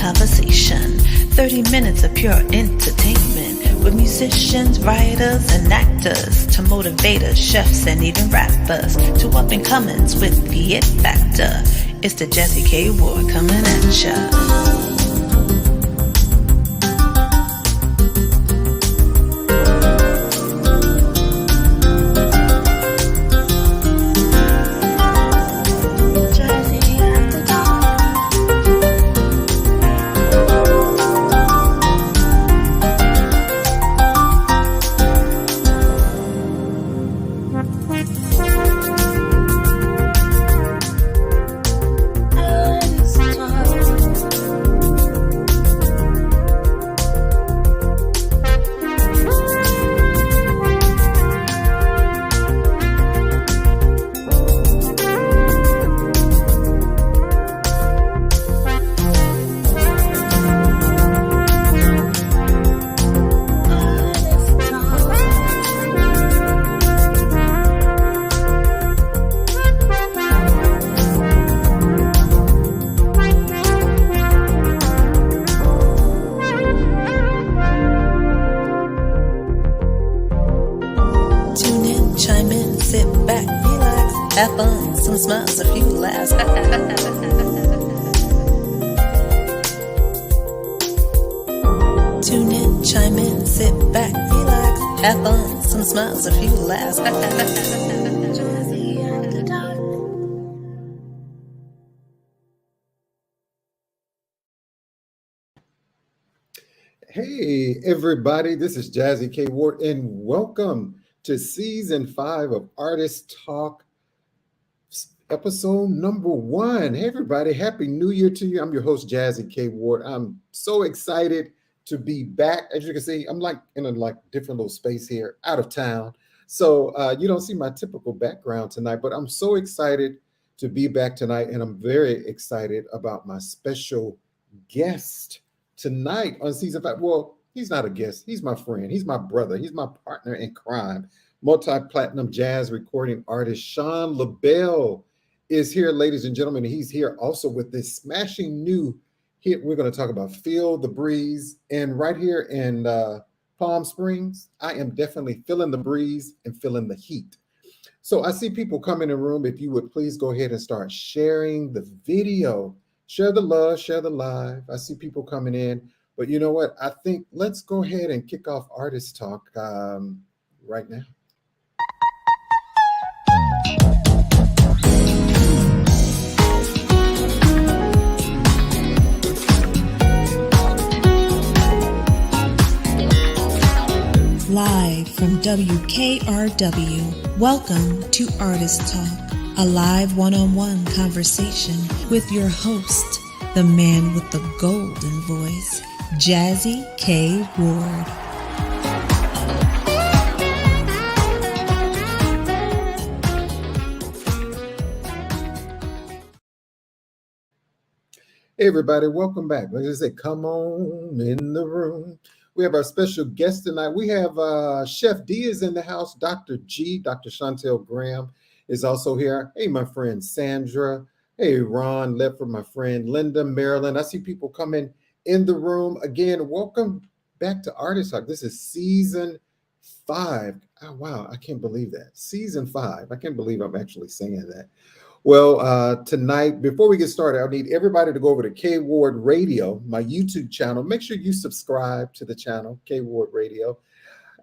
conversation. 30 minutes of pure entertainment with musicians, writers, and actors to motivators, chefs, and even rappers to up-and-comings with the it factor. It's the Jazzie K Ward coming at ya. Have fun, some smiles, a few laughs. Tune in, chime in, sit back, relax. Have fun, some smiles, a few laughs. Jazzie After Dark. Hey everybody, this is Jazzie K Ward, and welcome to season 5 of Artist Talk. Episode number 1. Hey everybody, happy new year to you. I'm your host Jazzie K Ward. I'm so excited to be back. As you can see, I'm like in a different little space here, out of town. So you don't see my typical background tonight, but I'm so excited to be back tonight, and I'm very excited about my special guest tonight on season 5. Well, he's not a guest. He's my friend. He's my brother. He's my partner in crime. Multi-platinum jazz recording artist SHAUN LABELLE is here, ladies and gentlemen. He's here also with this smashing new hit. We're going to talk about Feel the Breeze. And right here in Palm Springs, I am definitely feeling the breeze and feeling the heat. So I see people come in the room. If you would please go ahead and start sharing the video. Share the love, share the live. I see people coming in. But you know what? I think let's go ahead and kick off Artist Talk right now. Live from WKRW, welcome to Artist Talk, a live one-on-one conversation with your host, the man with the golden voice, Jazzie K Ward. Hey everybody, welcome back. Like I said, come on in the room. We have our special guest tonight. We have Chef D is in the house. Dr. G, Dr. Chantel Graham is also here. Hey, my friend Sandra. Hey, Ron Ledford, my friend Linda, Marilyn. I see people coming in the room. Again, welcome back to Artist Talk. This is season 5. Oh, wow, I can't believe that. Season 5. I can't believe I'm actually saying that. Well, tonight, before we get started, I need everybody to go over to K Ward Radio, my YouTube channel. Make sure you subscribe to the channel, K Ward Radio,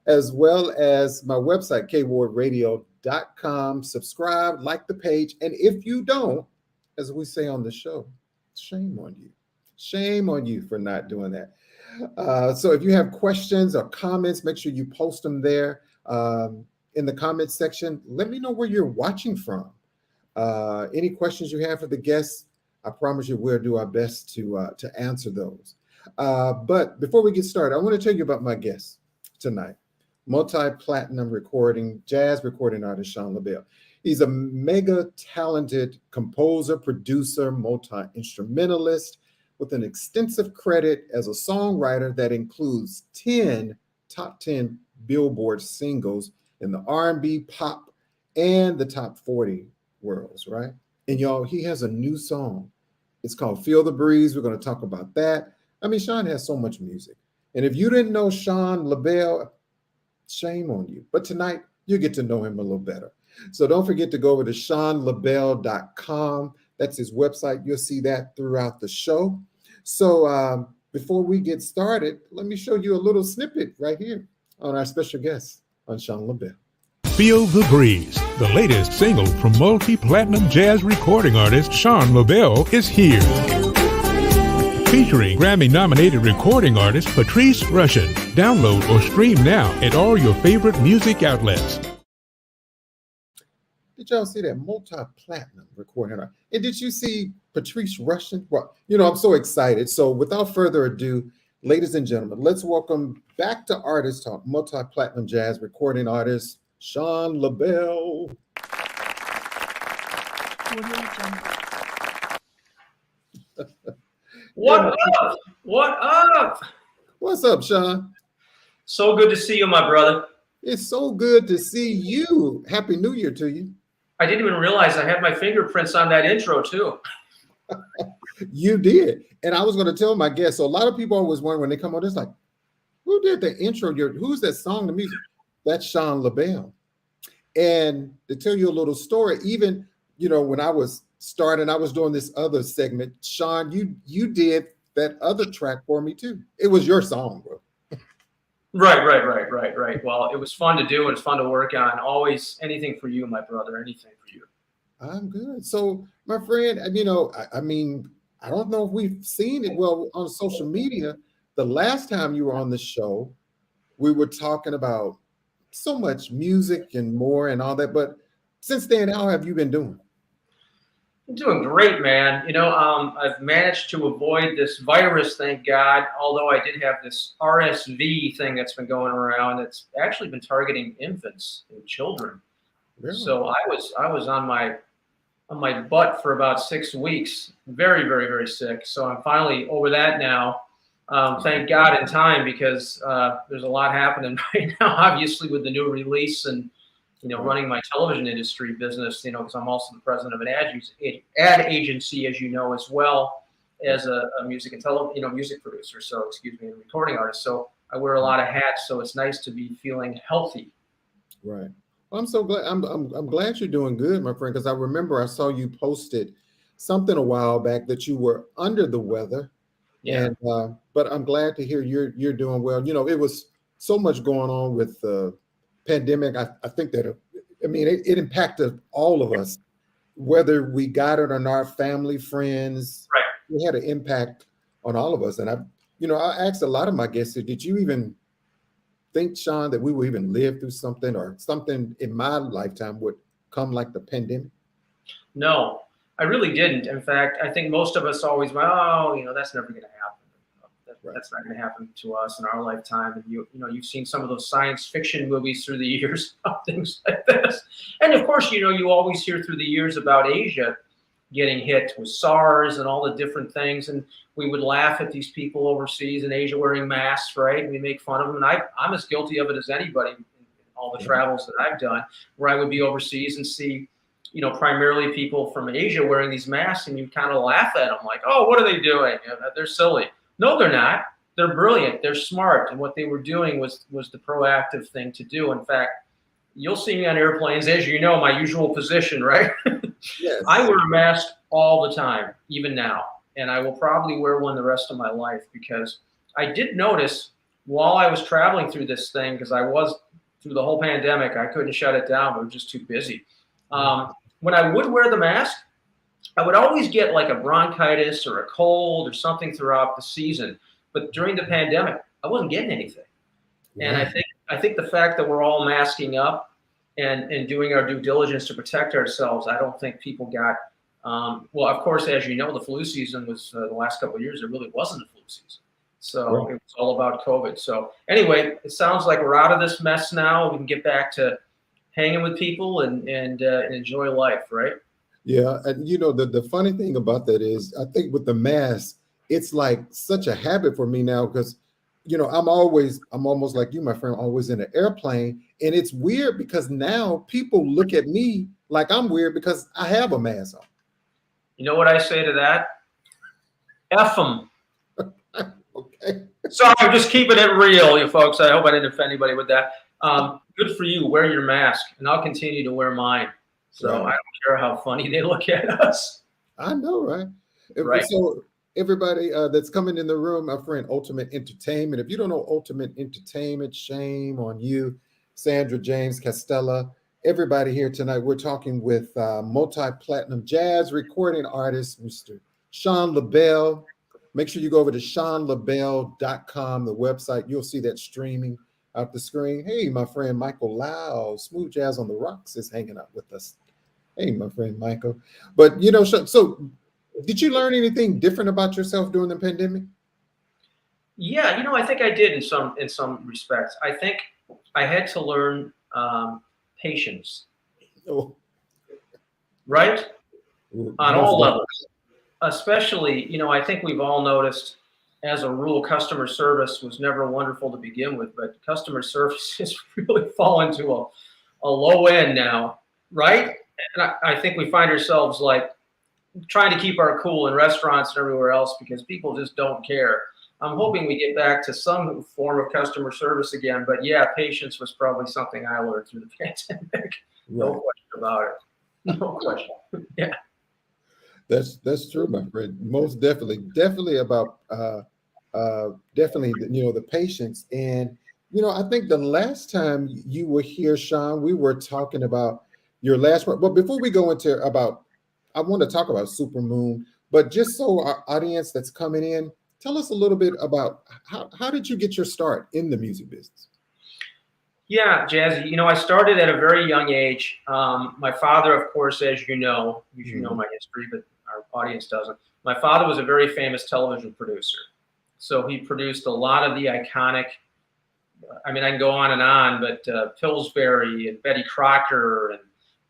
as well as my website, kwardradio.com. Subscribe, like the page. And if you don't, as we say on the show, shame on you. Shame on you for not doing that. So if you have questions or comments, make sure you post them there in the comments section. Let me know where you're watching from. Any questions you have for the guests, I promise you we'll do our best to answer those. But before we get started, I want to tell you about my guest tonight. Multi-platinum jazz recording artist SHAUN LABELLE. He's a mega talented composer, producer, multi-instrumentalist with an extensive credit as a songwriter that includes 10 top 10 Billboard singles in the R&B, pop, and the top 40 worlds, right? And y'all, he has a new song It's called Feel the Breeze. We're going to talk about that. I mean, Sean has so much music. And if you didn't know SHAUN LABELLE, shame on you. But tonight, you get to know him a little better. So don't forget to go over to SHAUNLABELLE.com. That's his website. You'll see that throughout the show. So before we get started, let me show you a little snippet right here on our special guest on SHAUN LABELLE. Feel the Breeze, the latest single from multi-platinum jazz recording artist SHAUN LABELLE is here. Featuring Grammy-nominated recording artist Patrice Rushen. Download or stream now at all your favorite music outlets. Did y'all see that multi-platinum recording artist? And did you see Patrice Rushen? Well, you know, I'm so excited. So without further ado, ladies and gentlemen, let's welcome back to Artist Talk, multi-platinum jazz recording artist SHAUN LABELLE. What up? What up? What's up, Sean? So good to see you, my brother. It's so good to see you. Happy New Year to you. I didn't even realize I had my fingerprints on that intro too. You did. And I was going to tell my guests, so a lot of people always wonder when they come on, it's like, who did the intro? Who's that song, the music? That's SHAUN LABELLE. And to tell you a little story, even, you know, when I was starting, I was doing this other segment. Sean, you did that other track for me too. It was your song, bro. Right. Well, it was fun to do and it's fun to work on. Always anything for you, my brother, anything for you. I'm good. So, my friend, you know, I mean, I don't know if we've seen it well on social media. The last time you were on the show, we were talking about so much music and more and all that. But since then, how have you been doing? I'm doing great, man. You know, I've managed to avoid this virus, thank God, although I did have this RSV thing that's been going around. It's actually been targeting infants and children. Really? So I was on my butt for about 6 weeks, very sick. So I'm finally over that now. Thank God in time, because there's a lot happening right now, obviously, with the new release and, you know, running my television industry business, you know, because I'm also the president of an ad agency, as you know, as well as a music and music producer. So, excuse me, and recording artist. So I wear a lot of hats. So it's nice to be feeling healthy. Right. Well, I'm so glad. I'm glad you're doing good, my friend, because I remember I saw you posted something a while back that you were under the weather. Yeah. And but I'm glad to hear you're doing well. You know, it was so much going on with the pandemic. I think that it impacted all of us, whether we got it or not, family, friends. Right. It had an impact on all of us. And I asked a lot of my guests, did you even think, Sean, that we would even live through something, or something in my lifetime would come like the pandemic? No, I really didn't. In fact, I think most of us always went, oh, you know, that's never going to happen. That's not going to happen to us in our lifetime. And you've seen some of those science fiction movies through the years about things like this. And of course, you always hear through the years about Asia getting hit with SARS and all the different things. And we would laugh at these people overseas in Asia wearing masks, right? And we make fun of them. And I'm as guilty of it as anybody in all the travels that I've done, where I would be overseas and see, primarily people from Asia wearing these masks, and you kind of laugh at them like, oh, what are they doing? They're silly. No, they're not. They're brilliant. They're smart. And what they were doing was the proactive thing to do. In fact, you'll see me on airplanes, as you know, my usual position, right? Yes. I wear a mask all the time, even now. And I will probably wear one the rest of my life, because I did notice while I was traveling through this thing, because I was through the whole pandemic, I couldn't shut it down. We were just too busy. When I would wear the mask, I would always get like a bronchitis or a cold or something throughout the season. But during the pandemic, I wasn't getting anything. Yeah. And I think the fact that we're all masking up and doing our due diligence to protect ourselves, I don't think people got, well, of course, as you know, the flu season was the last couple of years, there really wasn't a flu season. So right. It was all about COVID. So anyway, it sounds like we're out of this mess now. We can get back to hanging with people and enjoy life, right? Yeah, and the funny thing about that is, I think with the mask, it's like such a habit for me now, because I'm almost like you, my friend, always in an airplane, and it's weird because now people look at me like I'm weird because I have a mask on. You know what I say to that? F them. Okay. Sorry, I'm just keeping it real, you folks. I hope I didn't offend anybody with that. Good for you. Wear your mask, and I'll continue to wear mine. So Right. I don't care how funny they look at us. I know, right? Right. So everybody that's coming in the room, my friend Ultimate Entertainment. If you don't know Ultimate Entertainment, shame on you. Sandra James Castella. Everybody here tonight, we're talking with multi-platinum jazz recording artist, Mr. SHAUN LABELLE. Make sure you go over to SHAUNLABELLE.com, the website. You'll see that streaming out the screen. Hey, my friend Michael Lau, Smooth Jazz on the Rocks, is hanging out with us. Hey, my friend Michael. But, you know, so did you learn anything different about yourself during the pandemic? Yeah, you know, I think I did in some respects. I think I had to learn patience, Oh. right? On all Most levels. Especially, you know, I think we've all noticed, as a rule, customer service was never wonderful to begin with, but customer service has really fallen to a low end now, right? And I think we find ourselves like trying to keep our cool in restaurants and everywhere else because people just don't care. I'm hoping we get back to some form of customer service again, but yeah, patience was probably something I learned through the pandemic. No question about it. No question. Yeah. That's true, my friend. Most definitely about definitely, you know, the patience. And you know, I think the last time you were here, SHAUN, we were talking about your last part. But before we go into about, I want to talk about Supermoon. But just so our audience that's coming in, tell us a little bit about how did you get your start in the music business? Yeah, Jazzie, you know, I started at a very young age. My father, of course, as you know my history, but our audience doesn't. My father was a very famous television producer. So he produced a lot of the iconic, I mean, I can go on, but Pillsbury and Betty Crocker, and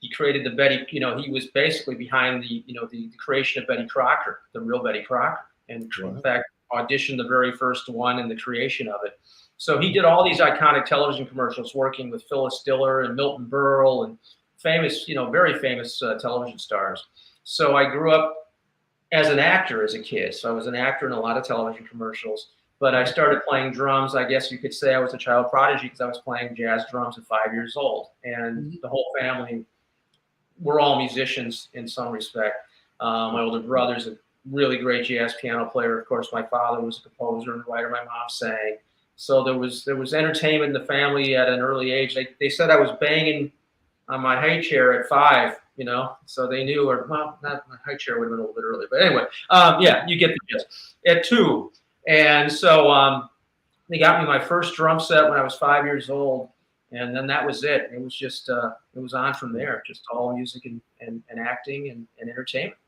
he created the Betty, you know, he was basically behind the, you know, the creation of Betty Crocker, the real Betty Crocker. And in fact, auditioned the very first one in the creation of it. So he did all these iconic television commercials working with Phyllis Diller and Milton Berle and famous, you know, very famous television stars. So I grew up as an actor as a kid. So I was an actor in a lot of television commercials, but I started playing drums. I guess you could say I was a child prodigy because I was playing jazz drums at 5 years old. And the whole family, we're all musicians in some respect. My older brother's a really great jazz piano player. Of course, my father was a composer and writer. My mom sang. So there was entertainment in the family at an early age. They said I was banging on my high chair at 5, you know, so they knew, or well, not my high chair would have been a little bit early, but anyway, yeah, you get the gist. At 2, and so they got me my first drum set when I was 5 years old, and then that was it. It was just it was on from there, just all music and acting and entertainment.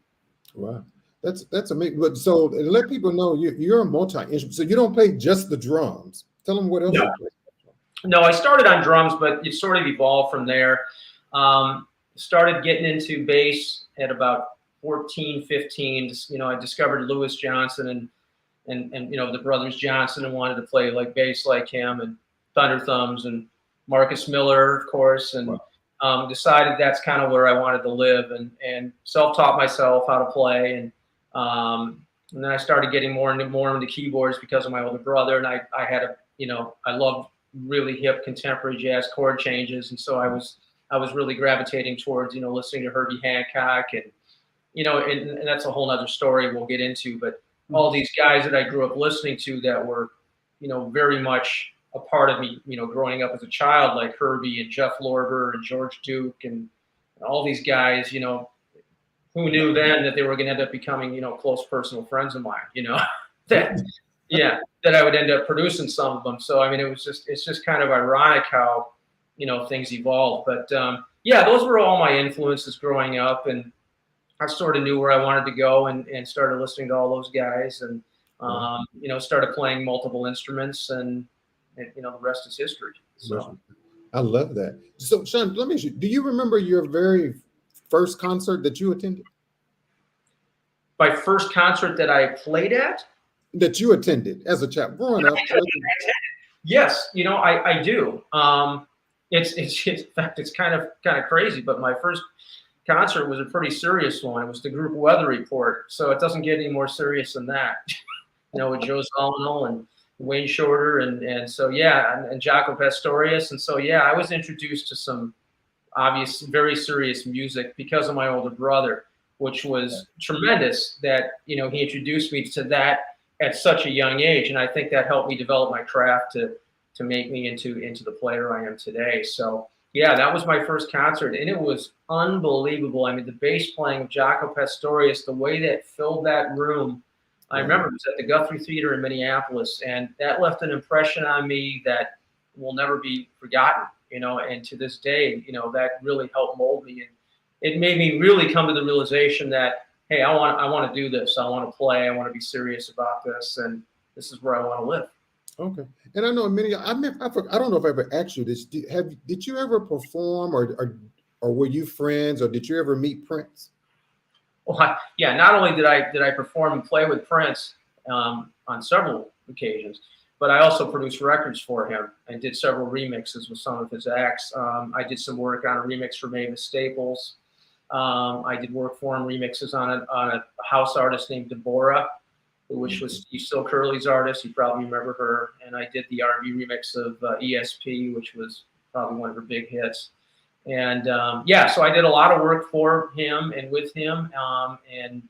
Wow. That's amazing. But so let people know you're a multi-instrument. So you don't play just the drums. Tell them what else you play. No, I started on drums, but it sort of evolved from there. Started getting into bass at about 14, 15. You know, I discovered Louis Johnson and you know, the brothers Johnson, and wanted to play like bass like him, and Thunder Thumbs and Marcus Miller, of course, and decided that's kind of where I wanted to live, and self-taught myself how to play, and then I started getting more into keyboards because of my older brother, and I had a, you know, I loved really hip contemporary jazz chord changes, and so I was really gravitating towards, you know, listening to Herbie Hancock, and you know, and that's a whole nother story we'll get into, but all these guys that I grew up listening to that were, you know, very much a part of me, you know, growing up as a child, like Herbie and Jeff Lorber and George Duke and all these guys, you know, who knew then that they were going to end up becoming, you know, close personal friends of mine, you know, that I would end up producing some of them. So, I mean, it's just kind of ironic how, you know, things evolve. But yeah, those were all my influences growing up, and I sort of knew where I wanted to go, and started listening to all those guys, and you know, started playing multiple instruments, and you know, the rest is history. So I love that. So SHAUN, let me ask you, do you remember your very first concert that you attended? My first concert that I played at? That you attended as a child growing up? Yes, you know, I do. In fact, it's kind of crazy, but my first concert was a pretty serious one. It was the group Weather Report, so it doesn't get any more serious than that. With Joe Zawinul and Wayne Shorter, and so yeah, and Jaco Pastorius, and so yeah, I was introduced to some obvious, very serious music because of my older brother, which was tremendous. That he introduced me to that at such a young age, and I think that helped me develop my craft to make me into the player I am today. So yeah, that was my first concert, and it was unbelievable. I mean, the bass playing of Jaco Pastorius, the way that filled that room. I remember it was at the Guthrie Theater in Minneapolis, and that left an impression on me that will never be forgotten, and to this day, that really helped mold me. And it made me really come to the realization that, hey, I want to do this. I want to play. I want to be serious about this, and this is where I want to live. Okay. And I know I don't know if I ever asked you this. Did you ever perform or were you friends, or did you ever meet Prince? Well, yeah, not only did I perform and play with Prince on several occasions, but I also produced records for him and did several remixes with some of his acts. I did some work on a remix for Mavis Staples. I did work for him, remixes on a house artist named Deborah, which was Steve Still Curly's artist. You probably remember her. And I did the R&B remix of ESP, which was probably one of her big hits. And yeah, so I did a lot of work for him and with him, and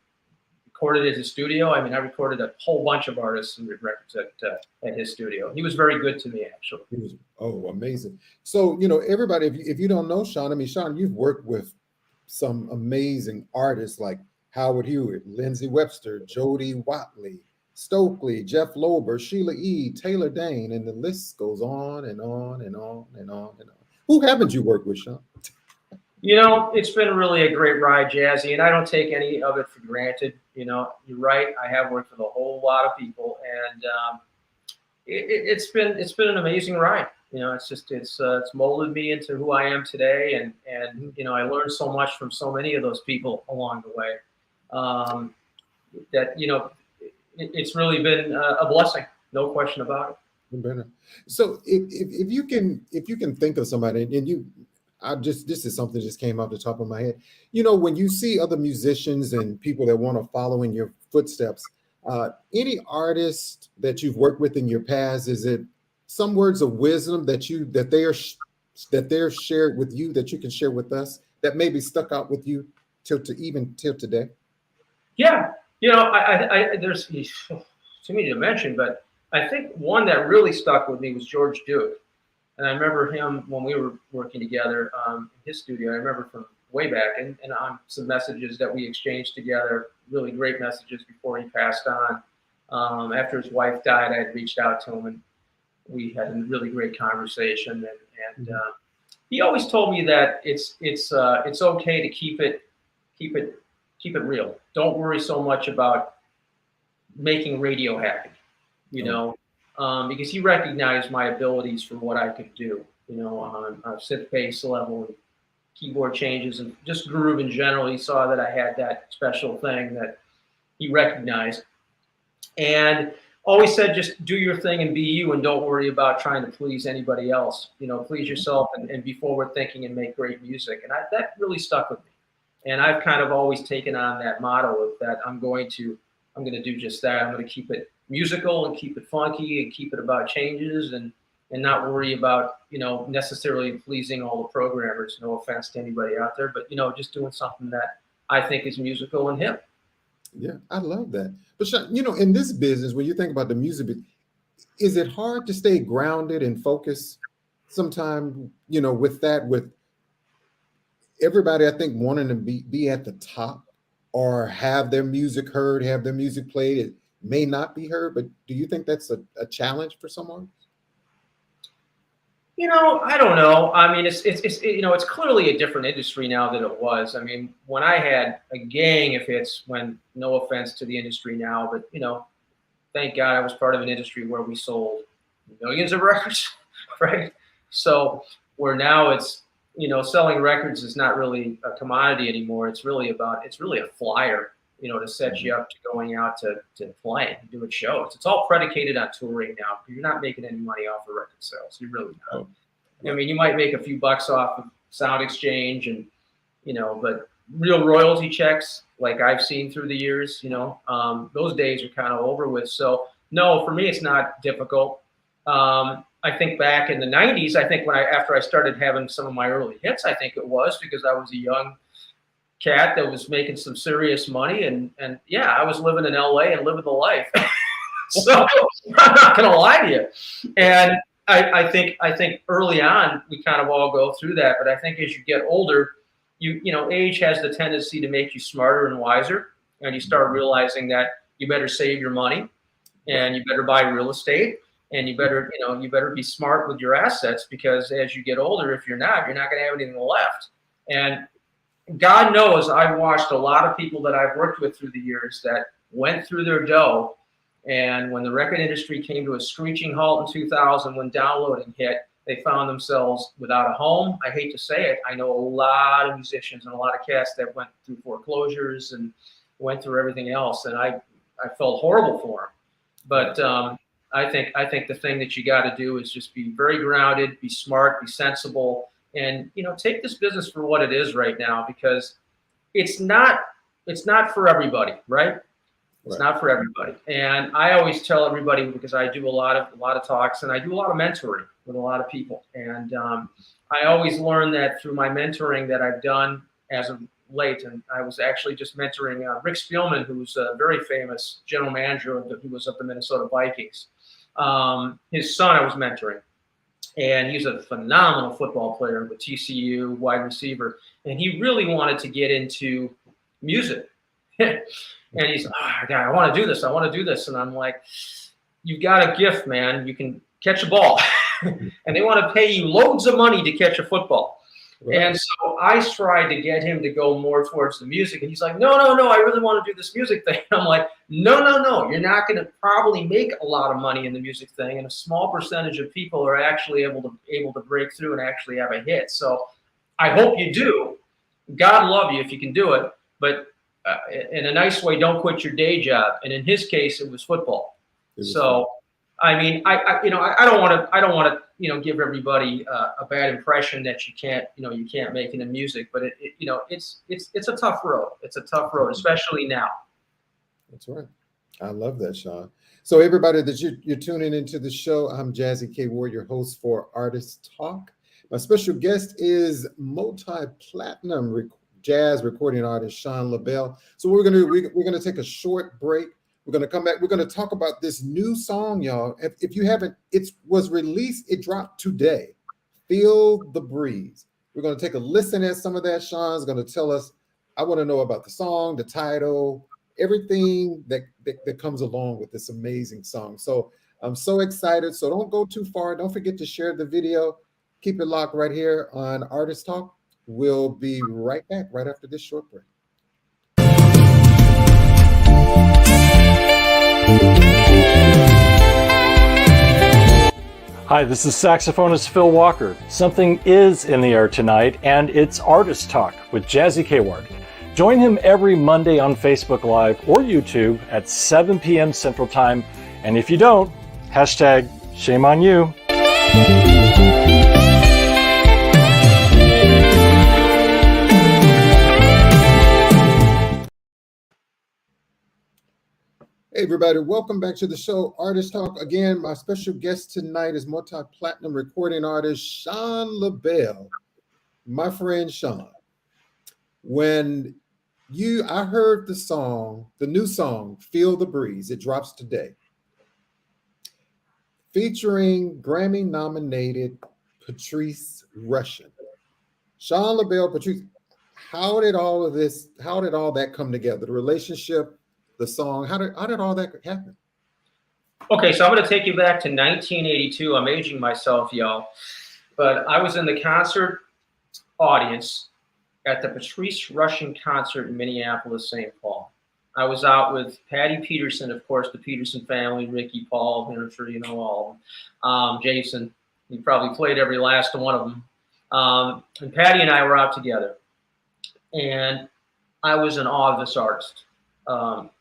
recorded at his studio. I mean, I recorded a whole bunch of artists and records at his studio. He was very good to me, actually. Amazing. So, everybody, if you don't know Shaun, I mean, Shaun, you've worked with some amazing artists like Howard Hewitt, Lindsey Webster, Jody Watley, Stokely, Jeff Lober, Sheila E., Taylor Dane, and the list goes on and on and on and on and on. Who haven't you worked with, Shaun? It's been really a great ride, Jazzie, and I don't take any of it for granted. You're right. I have worked with a whole lot of people, and it's been an amazing ride. It's molded me into who I am today, and I learned so much from so many of those people along the way. That it's really been a blessing, no question about it. So if you can think of somebody, and this is something that just came off the top of my head. When you see other musicians and people that want to follow in your footsteps, any artist that you've worked with in your past, is it some words of wisdom that they're shared with you that you can share with us that maybe stuck out with you till today? Yeah, there's too many to mention, but I think one that really stuck with me was George Duke. And I remember him when we were working together in his studio. I remember from way back, and on some messages that we exchanged together, really great messages before he passed on. After his wife died, I had reached out to him, and we had a really great conversation. And he always told me that it's okay to keep it real. Don't worry so much about making radio happy, because he recognized my abilities for what I could do, on a synth bass level and keyboard changes and just groove in general. He saw that I had that special thing that he recognized, and always said, just do your thing and be you, and don't worry about trying to please anybody else. Please yourself and be forward thinking and make great music. And that really stuck with me. And I've kind of always taken on that motto of that I'm going to do just that. I'm going to keep it musical and keep it funky and keep it about changes and not worry about, necessarily pleasing all the programmers. No offense to anybody out there, but, just doing something that I think is musical and hip. Yeah, I love that. But, in this business, when you think about the music, is it hard to stay grounded and focused sometimes, with everybody, I think, wanting to be at the top or have their music heard, have their music played? It may not be heard, but do you think that's a challenge for someone? I don't know. I mean, it's clearly a different industry now than it was. I mean, when I had a gang of hits, when, no offense to the industry now, but, thank God I was part of an industry where we sold millions of records, right? So where now it's, selling records is not really a commodity anymore. It's really a flyer, to set you up to going out to play and doing shows. It's all predicated on touring now. You're not making any money off of record sales. You're really not. I mean, you might make a few bucks off of sound exchange and, but real royalty checks like I've seen through the years, those days are kind of over with. So no, for me, it's not difficult. I think back in the 90s, I think after I started having some of my early hits, I think it was because I was a young cat that was making some serious money. And yeah, I was living in LA and living the life. So I'm not going to lie to you. And I think early on, we kind of all go through that. But I think as you get older, age has the tendency to make you smarter and wiser. And you start realizing that you better save your money and you better buy real estate. And you better be smart with your assets, because as you get older, if you're not going to have anything left. And God knows I've watched a lot of people that I've worked with through the years that went through their dough. And when the record industry came to a screeching halt in 2000, when downloading hit, they found themselves without a home. I hate to say it. I know a lot of musicians and a lot of cats that went through foreclosures and went through everything else. And I felt horrible for them. But I think the thing that you got to do is just be very grounded, be smart, be sensible, and take this business for what it is right now, because it's not for everybody, right? It's not for everybody. And I always tell everybody, because I do a lot of talks and I do a lot of mentoring with a lot of people, and I always learn that through my mentoring that I've done as of late. And I was actually just mentoring Rick Spielman, who's a very famous general manager who was of the Minnesota Vikings. His son I was mentoring, and he's a phenomenal football player with TCU, wide receiver, and he really wanted to get into music. And he's, God, I want to do this. I want to do this. And I'm like, you've got a gift, man. You can catch a ball. And they want to pay you loads of money to catch a football. Right. And so I tried to get him to go more towards the music. And he's like, no, I really want to do this music thing. I'm like, no. You're not going to probably make a lot of money in the music thing. And a small percentage of people are actually able to break through and actually have a hit. So I hope you do. God love you if you can do it. But in a nice way, don't quit your day job. And in his case, it was football. I mean, I don't want to give everybody a bad impression that you can't make it in music, but it's a tough road. It's a tough road, especially now. That's right. I love that, Sean. So everybody that you're tuning into the show, I'm Jazzie K Ward, your host for Artist Talk. My special guest is multi-platinum jazz recording artist SHAUN LABELLE. So we're gonna take a short break. We're gonna come back. We're gonna talk about this new song, y'all. If you haven't, it was released. It dropped today. Feel the Breeze. We're gonna take a listen at some of that. Sean's gonna tell us. I want to know about the song, the title, everything that comes along with this amazing song. So I'm so excited. So don't go too far. Don't forget to share the video. Keep it locked right here on Artist Talk. We'll be right back right after this short break. Hi, this is saxophonist Phil Walker. Something is in the air tonight, and it's Artist Talk with Jazzie K Ward. Join him every Monday on Facebook Live or YouTube at 7 p.m. Central Time. And if you don't, hashtag shame on you. Hey everybody, welcome back to the show, Artist Talk. Again, my special guest tonight is multi-platinum recording artist SHAUN LABELLE. My friend Sean, when I heard the new song, Feel the Breeze, it drops today, featuring Grammy-nominated Patrice Rushen. SHAUN LABELLE, Patrice, how did all that come together? The relationship, the song, how did all that happen? Okay, so I'm going to take you back to 1982. I'm aging myself, y'all. But I was in the concert audience at the Patrice Rushen concert in Minneapolis, St. Paul. I was out with Patty Peterson, of course, the Peterson family, Ricky, Paul, I'm sure you know all of them. Jason, he probably played every last one of them. And Patty and I were out together. And I was in awe of this artist.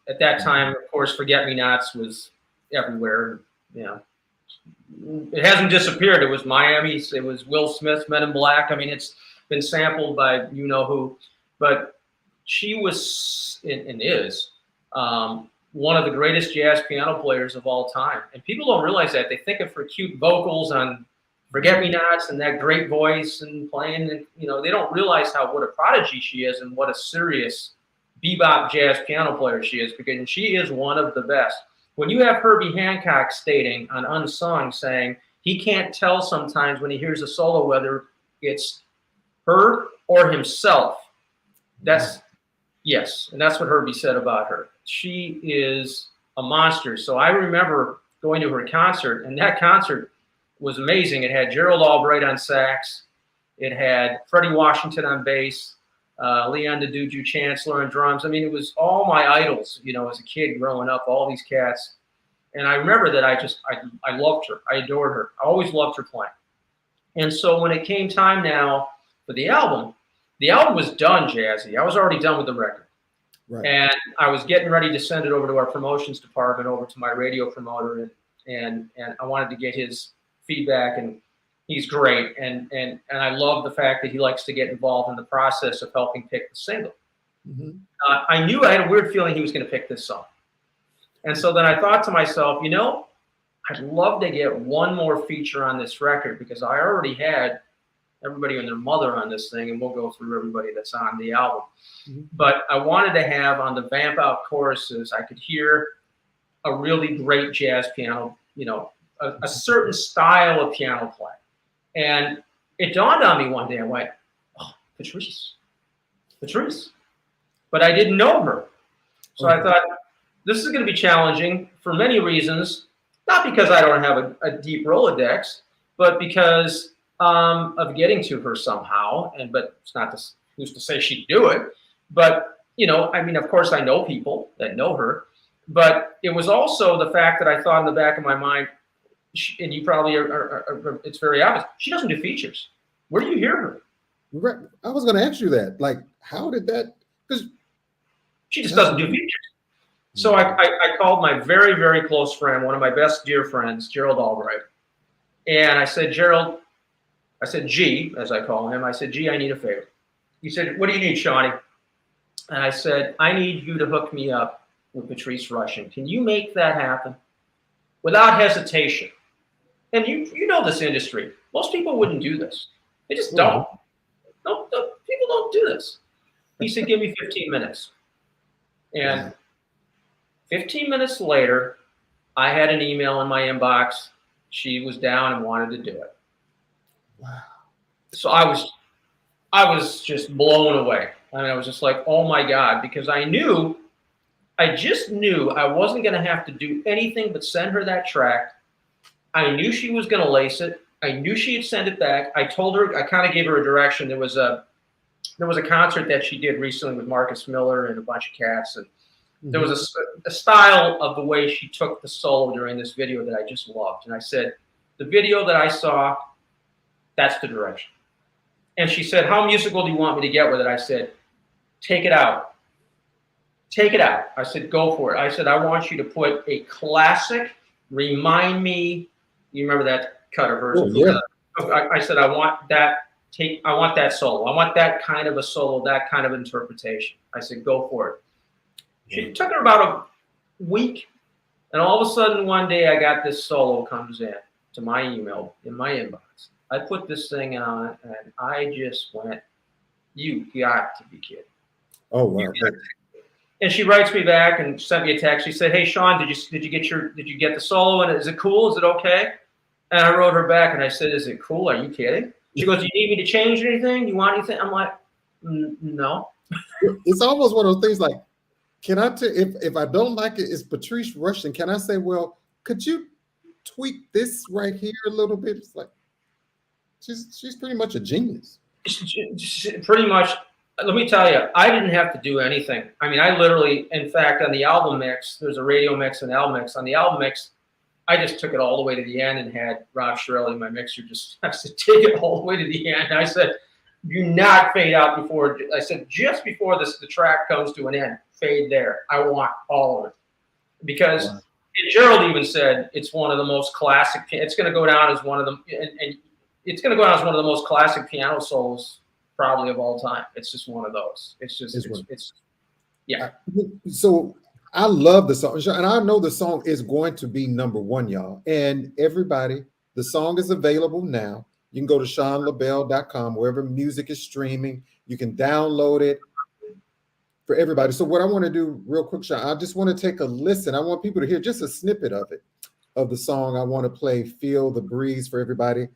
At that time, of course, Forget-Me-Nots was everywhere. It hasn't disappeared. It was Miami. It was Will Smith, Men in Black. I mean, it's been sampled by you know who. But she was and is one of the greatest jazz piano players of all time. And people don't realize that. They think of her cute vocals on Forget-Me-Nots and that great voice and playing, and, you know, they don't realize what a prodigy she is and what a serious bebop jazz piano player she is, because she is one of the best. When you have Herbie Hancock stating on Unsung, saying he can't tell sometimes when he hears a solo whether it's her or himself, that's, yes, and that's what Herbie said about her. She is a monster. So I remember going to her concert, and that concert was amazing. It had Gerald Albright on sax. It had Freddie Washington on bass, Leon DeDuju Chancellor on drums. I mean, it was all my idols, you know, as a kid growing up, all these cats. And I remember that I loved her. I adored her. I always loved her playing. And so when it came time now for the album was done, Jazzie. I was already done with the record. Right. And I was getting ready to send it over to our promotions department, over to my radio promoter, and I wanted to get his feedback, and he's great. And I love the fact that he likes to get involved in the process of helping pick the single. Mm-hmm. I knew, I had a weird feeling he was going to pick this song. And so then I thought to myself, you know, I'd love to get one more feature on this record, because I already had everybody and their mother on this thing, and we'll go through everybody that's on the album. Mm-hmm. But I wanted to have, on the vamp out choruses, I could hear a really great jazz piano, you know, a certain style of piano play. And it dawned on me one day, I went, oh, Patrice. But I didn't know her. So I thought, this is going to be challenging for many reasons, not because I don't have a deep Rolodex, but because of getting to her somehow. But it's not who's to say she'd do it. But, you know, I mean, of course I know people that know her, but it was also the fact that I thought in the back of my mind, and you probably are, it's very obvious, she doesn't do features. Where do you hear her? Right. I was going to ask you that. Like, how did that? Because she just doesn't do features. So I called my very, very close friend, one of my best dear friends, Gerald Albright. And I said, Gerald, I said, G, as I call him, I said, G, I need a favor. He said, what do you need, Shawnee? And I said, I need you to hook me up with Patrice Rushen. Can you make that happen? Without hesitation. And you know this industry. Most people wouldn't do this. They just don't. No, people don't do this. He said, give me 15 minutes. And 15 minutes later, I had an email in my inbox. She was down and wanted to do it. Wow. So I was just blown away. I mean, I was just like, oh my God, because I just knew I wasn't going to have to do anything but send her that track. I knew she was going to lace it. I knew she'd send it back. I told her, I kind of gave her a direction. There was a concert that she did recently with Marcus Miller and a bunch of cats, and there was a style of the way she took the solo during this video that I just loved. And I said, the video that I saw, that's the direction. And she said, how musical do you want me to get with it? I said, take it out. Take it out. I said, go for it. I said, I want you to put a classic, remind me, you remember that cut of hers? Oh, yeah. I said, I want that solo. I want that kind of a solo, that kind of interpretation. I said, go for it. It took her about a week, and all of a sudden one day I got this solo comes in to my email, in my inbox. I put this thing on, and I just went, you got to be kidding. Oh, wow. And she writes me back and sent me a text. She said, hey, Shaun, did you get the solo, and is it cool? Is it okay? And I wrote her back, and I said, is it cool? Are you kidding? She goes, do you need me to change anything? Do you want anything? I'm like, no. It's almost one of those things like, can I tell if I don't like it, it's Patrice Rushen. Can I say, well, could you tweak this right here a little bit? It's like she's pretty much a genius. Pretty much. Let me tell you, I didn't have to do anything. I mean, I literally, in fact, on the album mix, there's a radio mix and album mix. On the album mix, I just took it all the way to the end and had Rob Shirelli, my mixer, I said, take it all the way to the end. I said, do not fade out before. I said, just before the track comes to an end, fade there. I want all of it. Because Gerald even said it's one of the most classic. It's going to go down as one of them, and it's going to go down as one of the most classic piano solos probably of all time. It's just one of those. It's just it's yeah. So I love the song, and I know the song is going to be #1, y'all. And everybody, the song is available now. You can go to SHAUNLABELLE.com, wherever music is streaming. You can download it for everybody. So what I want to do real quick, Sean, I just want to take a listen. I want people to hear just a snippet of it, of the song. I want to play Feel the Breeze for everybody.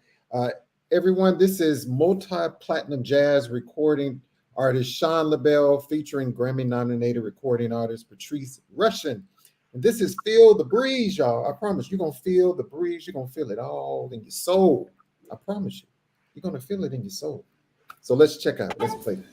Everyone, this is multi-platinum jazz recording artist SHAUN LABELLE featuring Grammy-nominated recording artist Patrice Rushen. And this is Feel the Breeze, y'all. I promise you're going to feel the breeze. You're going to feel it all in your soul. I promise you. You're going to feel it in your soul. So let's check out. Let's play this.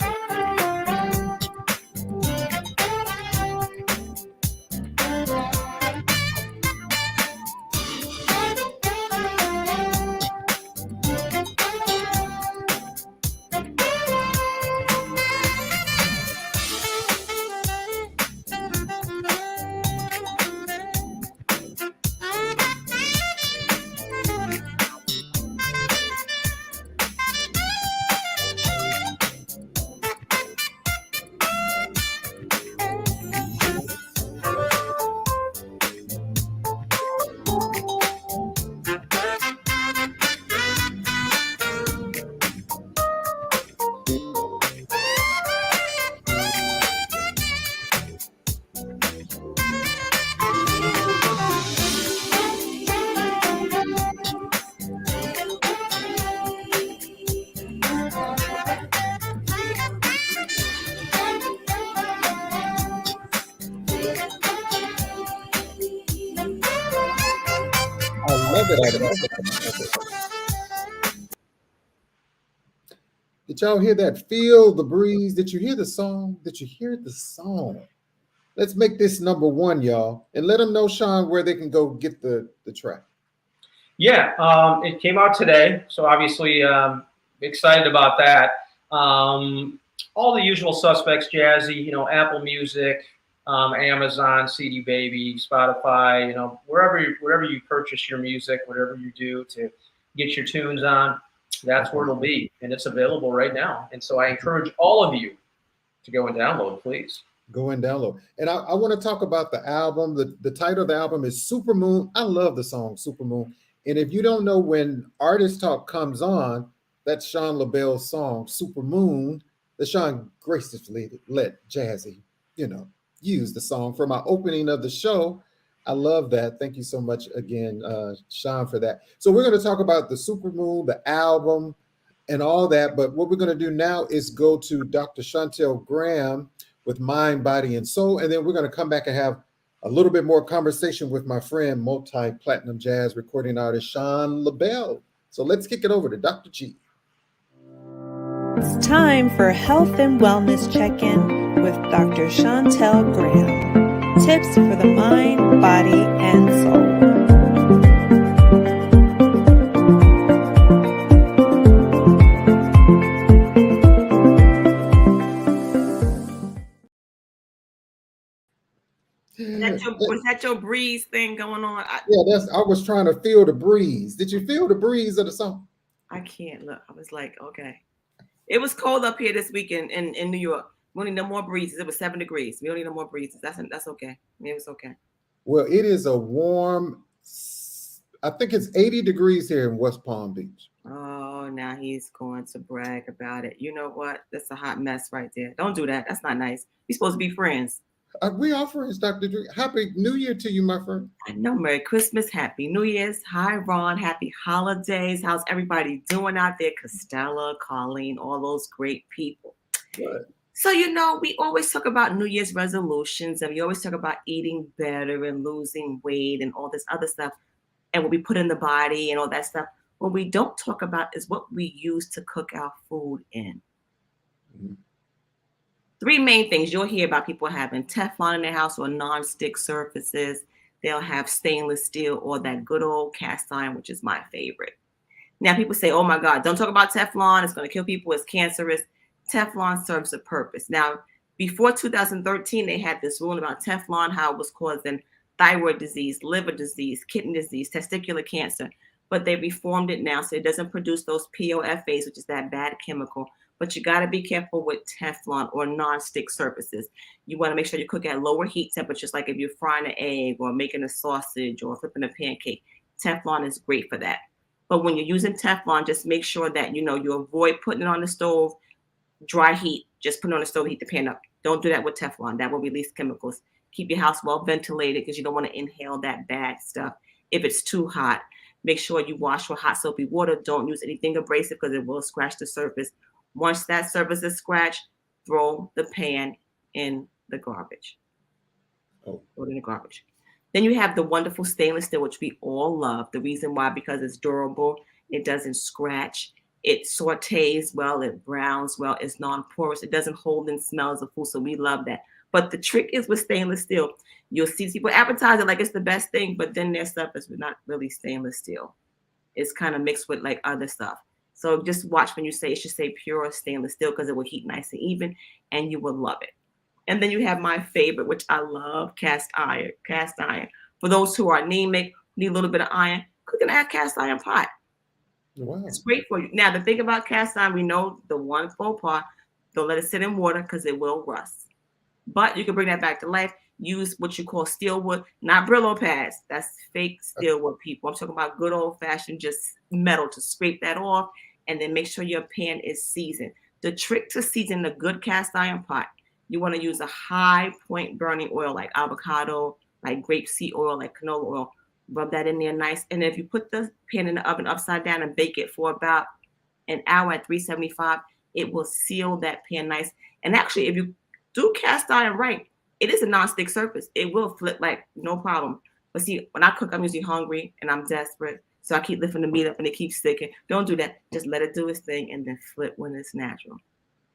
Did y'all hear that? Feel the breeze. Did you hear the song? Did you hear the song? Let's make this #1, y'all, and let them know, Sean, where they can go get the track. Yeah, it came out today, so obviously excited about that. All the usual suspects, Jazzie, Apple Music, Amazon, CD Baby, Spotify, wherever you purchase your music, whatever you do to get your tunes on, that's where it'll be, and it's available right now. And so I encourage all of you to go and download, please. Go and download. And I want to talk about the album. The title of the album is Supermoon. I love the song Supermoon. And if you don't know, when Artist Talk comes on, that's SHAUN LABELLE's song, Supermoon, that Sean graciously let Jazzie, use the song for my opening of the show. I love that. Thank you so much again, Sean, for that. So we're going to talk about the Supermoon, the album, and all that. But what we're going to do now is go to Dr. Chantel Graham with Mind, Body, and Soul. And then we're going to come back and have a little bit more conversation with my friend, multi-platinum jazz recording artist, SHAUN LABELLE. So let's kick it over to Dr. G. It's time for Health and Wellness Check-In with Dr. Chantel Graham. Tips for the mind, body, and soul. Was that your breeze thing going on? I was trying to feel the breeze. Did you feel the breeze of the song? I can't look. I was like, okay. It was cold up here this weekend in New York. We don't need no more breezes. It was 7 degrees. We don't need no more breezes. That's okay. It was okay. Well, it is a warm, I think it's 80 degrees here in West Palm Beach. Oh, now he's going to brag about it. You know what? That's a hot mess right there. Don't do that. That's not nice. We're supposed to be friends. We are friends, Dr. Dre. Happy New Year to you, my friend. I know. Merry Christmas. Happy New Year's. Hi, Ron. Happy holidays. How's everybody doing out there? Costello, Colleen, all those great people. Good. So, we always talk about New Year's resolutions, and we always talk about eating better and losing weight and all this other stuff, and what we put in the body and all that stuff. What we don't talk about is what we use to cook our food in. Mm-hmm. 3 main things you'll hear about people having Teflon in their house or non-stick surfaces. They'll have stainless steel or that good old cast iron, which is my favorite. Now, people say, oh, my God, don't talk about Teflon. It's going to kill people. It's cancerous. Teflon serves a purpose. Now, before 2013, they had this rule about Teflon, how it was causing thyroid disease, liver disease, kidney disease, testicular cancer. But they reformed it now so it doesn't produce those POFAs, which is that bad chemical, but you got to be careful with Teflon or non-stick surfaces. You want to make sure you cook at lower heat temperatures, like if you're frying an egg or making a sausage or flipping a pancake. Teflon is great for that. But when you're using Teflon, just make sure that, you avoid putting it on the stove, dry heat. Just put it on the stove, heat the pan up. Don't do that with Teflon. That will release chemicals. Keep your house well ventilated because you don't want to inhale that bad stuff. If it's too hot, make sure you wash with hot soapy water. Don't use anything abrasive because it will scratch the surface. Once that surface is scratched, throw the pan in the garbage. Throw it in the garbage. Then you have the wonderful stainless steel, which we all love. The reason why, because it's durable, it doesn't scratch, it sautés well, it browns well, it's non-porous, it doesn't hold in smells of food, so we love that. But the trick is with stainless steel, you'll see people advertise it like it's the best thing, but then their stuff is not really stainless steel. It's kind of mixed with like other stuff. So just watch when you say, it should say pure stainless steel because it will heat nice and even, and you will love it. And then you have my favorite, which I love, cast iron. Cast iron. For those who are anemic, need a little bit of iron, cook in a cast iron pot. Wow. It's great for you. Now, the thing about cast iron, we know the one faux pas, don't let it sit in water because it will rust. But you can bring that back to life. Use what you call steel wood, not Brillo pads. That's fake steel wood, people. I'm talking about good old-fashioned just metal to scrape that off, and then make sure your pan is seasoned. The trick to season a good cast iron pot, you want to use a high point burning oil like avocado, like grapeseed oil, like canola oil. Rub that in there nice. And if you put the pan in the oven upside down and bake it for about an hour at 375, it will seal that pan nice. And actually, if you do cast iron right, it is a non-stick surface. It will flip like no problem. But see, when I cook, I'm usually hungry and I'm desperate. So I keep lifting the meat up and it keeps sticking. Don't do that. Just let it do its thing and then flip when it's natural.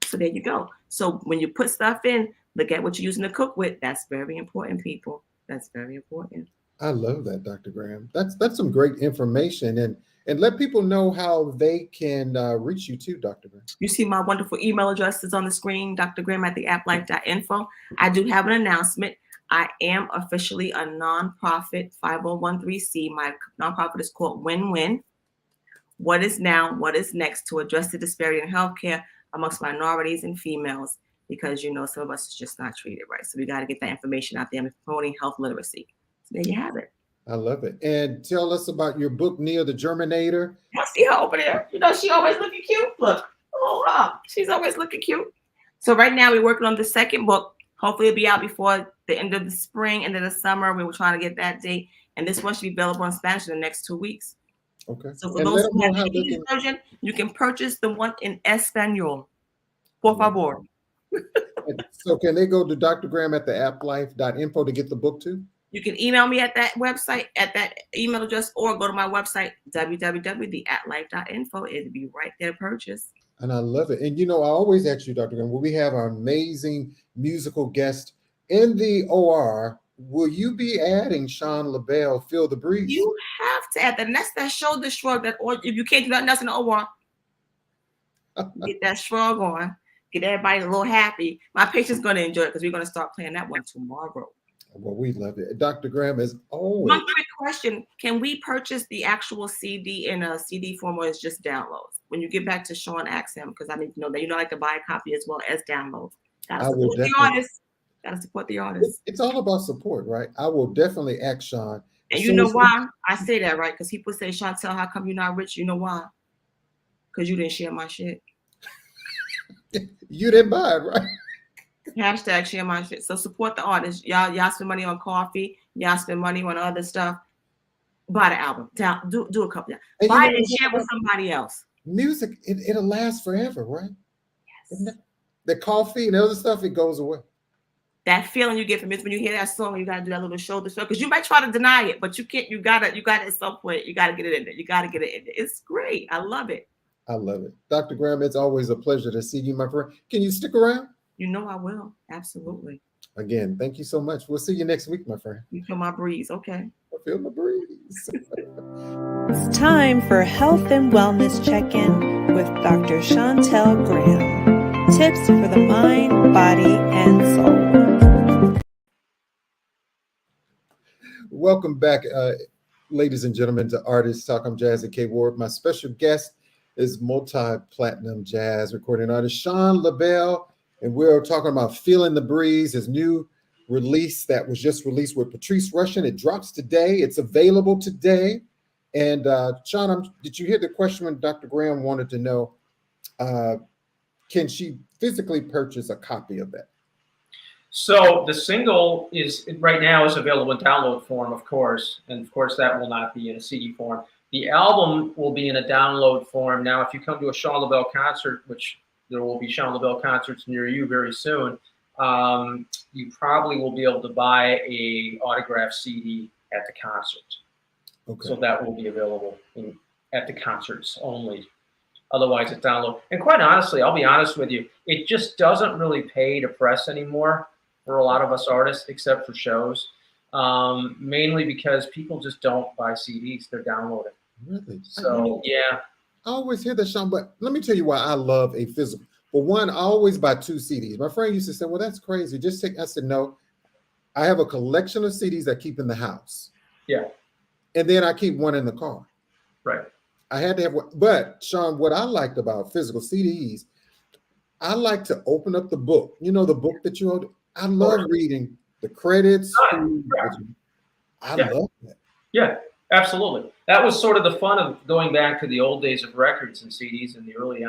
So there you go. So when you put stuff in, look at what you're using to cook with. That's very important, people. That's very important. I love that, Dr. Graham. That's some great information, and let people know how they can reach you too, Dr. Graham. You see my wonderful email address is on the screen, drgraham@theapplife.info. I do have an announcement. I am officially a nonprofit 5013C. My nonprofit is called Win-Win. What is now, what is next to address the disparity in healthcare amongst minorities and females, because some of us is just not treated right. So we got to get that information out there and promoting health literacy. So there you have it. I love it. And tell us about your book, Neil the Germinator. I see her over there. She always looking cute. Look. Oh, wow. She's always looking cute. So right now we're working on the second book. Hopefully it'll be out before the end of the spring, end of the summer. We were trying to get that date. And this one should be available in Spanish in the next 2 weeks. Okay. So for those who have the English version, you can purchase the one in Espanol. Por favor. So can they go to drgraham@theapplife.info to get the book too? You can email me at that website, at that email address, or go to my website, www.theapplife.info. It'll be right there to purchase. And I love it. And I always ask you, Dr. Graham, when we have our amazing musical guest in the OR, will you be adding SHAUN LABELLE, Feel the Breeze? You have to add that. And that's that shoulder shrug, that, or if you can't do nothing else in the OR, get that shrug on, get everybody a little happy. My patient's going to enjoy it because we're going to start playing that one tomorrow. Well, we love it. Dr. Graham, is always. One quick question. Can we purchase the actual CD in a CD form, or is just downloads? When you get back to Sean, ask him, because I need to know that I like to buy a copy as well as download. Gotta support the artist. Gotta support the artist. It's all about support, right? I will definitely ask Sean. And you know why I say that, right? Because people say, Chantel, how come you're not rich? You know why? Because you didn't share my shit. You didn't buy it, right? Hashtag share my shit. So support the artist. Y'all spend money on coffee. Y'all spend money on other stuff. Buy the album. Do a couple. Buy it and share with somebody else. Music, it'll last forever, right? Yes. The coffee and other stuff, it goes away. That feeling you get from it when you hear that song, you gotta do that little shoulder shrug, because you might try to deny it, but you can't. You gotta at some point. You gotta get it in there. You gotta get it in there. It's great. I love it. I love it, Dr. Graham. It's always a pleasure to see you, my friend. Can you stick around? You know I will. Absolutely. Again, thank you so much. We'll see you next week, my friend. You feel my breeze, okay? I feel the breeze. It's time for Health and Wellness Check-In with Dr. Chantel Graham. Tips for the mind, body, and soul. Welcome back, ladies and gentlemen, to Artist Talk. I'm Jazzie K Ward. My special guest is multi-platinum jazz recording artist SHAUN LABELLE, and we're talking about Feeling the Breeze, his new release that was just released with Patrice Rushen. It drops today. It's available today. And SHAUN, did you hear the question when Dr. Graham wanted to know, can she physically purchase a copy of that? So the single is right now is available in download form, of course, and of course that will not be in a CD form. The album will be in a download form. Now, if you come to a SHAUN LABELLE concert, which there will be SHAUN LABELLE concerts near you very soon, you probably will be able to buy a autographed CD at the concert. Okay. So that will be available at the concerts only. Otherwise, it's download. And quite honestly, I'll be honest with you, it just doesn't really pay to press anymore for a lot of us artists, except for shows, mainly because people just don't buy CDs; they're downloading. Really? So yeah, I always hear that, SHAUN, but let me tell you why I love a physical. For one, I always buy 2 CDs. My friend used to say, "Well, that's crazy. Just take." I said, "No, I have a collection of CDs I keep in the house. Yeah, and then I keep one in the car. Right. I had to have one. But SHAUN, what I liked about physical CDs, I like to open up the book. You know, the book that you hold. I love reading the credits. I love that. Yeah, absolutely. That was sort of the fun of going back to the old days of records and CDs and the early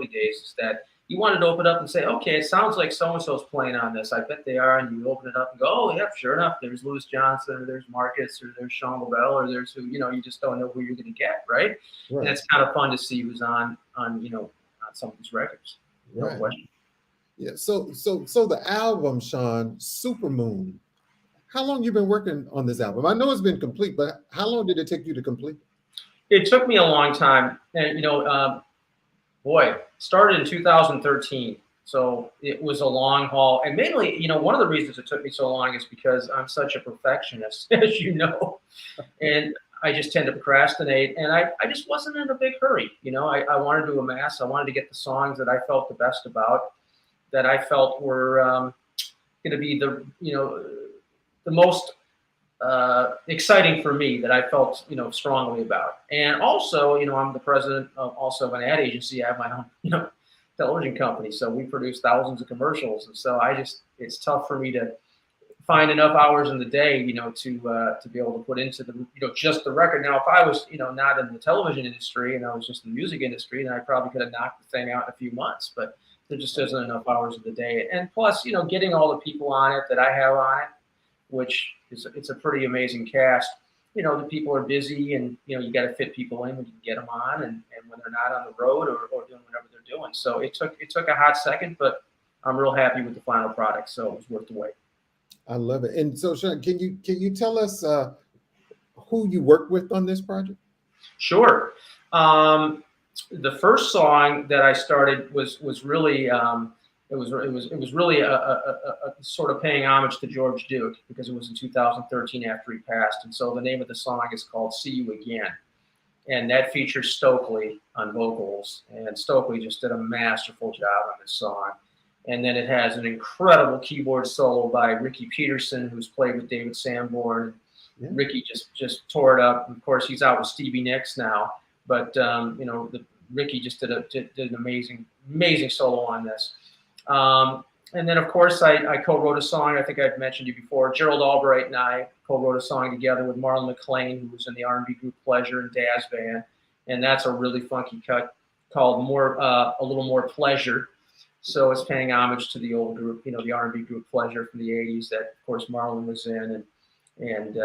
days, is that you wanted to open it up and say, okay, it sounds like so-and-so's playing on this. I bet they are. And you open it up and go, oh, yeah, sure enough. There's Louis Johnson, or there's Marcus, or there's SHAUN LABELLE, or there's who, you just don't know who you're going to get, right? And it's kind of fun to see who's on some of these records. No question. Yeah. So the album, SHAUN, Supermoon, how long you been working on this album? I know it's been complete, but how long did it take you to complete? It took me a long time. And, started in 2013. So it was a long haul. And mainly, one of the reasons it took me so long is because I'm such a perfectionist, as you know, and I just tend to procrastinate. And I just wasn't in a big hurry. I wanted to amass. I wanted to get the songs that I felt the best about, that I felt were going to be the most exciting for me, that I felt, strongly about. And also, I'm the president of an ad agency. I have my own, television company. So we produce thousands of commercials. And so it's tough for me to find enough hours in the day, to be able to put into the, just the record. Now, if I was, not in the television industry and I was just in the music industry, then I probably could have knocked the thing out in a few months, but there just isn't enough hours of the day. And plus, getting all the people on it that I have on it, which it's a pretty amazing cast. The people are busy, and you got to fit people in when you get them on, and when they're not on the road or doing whatever they're doing. So it took a hot second, but I'm real happy with the final product. So it was worth the wait. I love it. And so, SHAUN, can you tell us who you worked with on this project? Sure. The first song that I started was really it was really a sort of paying homage to George Duke, because it was in 2013 after he passed. And so the name of the song is called "See You Again," and that features Stokely on vocals. And Stokely just did a masterful job on this song. And then it has an incredible keyboard solo by Ricky Peterson, who's played with David Sanborn. Yeah. Ricky just tore it up. Of course, he's out with Stevie Nicks now, but Ricky just did an amazing solo on this. And then, of course, I co-wrote a song. I think I've mentioned you before. Gerald Albright and I co-wrote a song together with Marlon McClain, who was in the R&B group Pleasure and Dazz Band. And that's a really funky cut called A Little More Pleasure. So it's paying homage to the old group, the R&B group Pleasure from the 80s that, of course, Marlon was in. And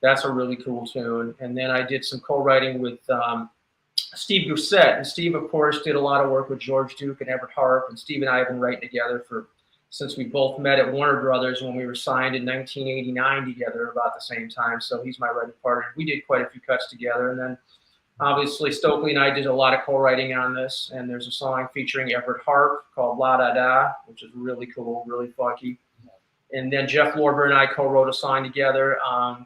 that's a really cool tune. And then I did some co-writing with Steve Gousset. And Steve, of course, did a lot of work with George Duke and Everett Harp. And Steve and I have been writing together since we both met at Warner Brothers when we were signed in 1989 together about the same time. So he's my writing partner. We did quite a few cuts together. And then obviously Stokely and I did a lot of co-writing on this. And there's a song featuring Everett Harp called La Da Da, which is really cool, really funky. And then Jeff Lorber and I co-wrote a song together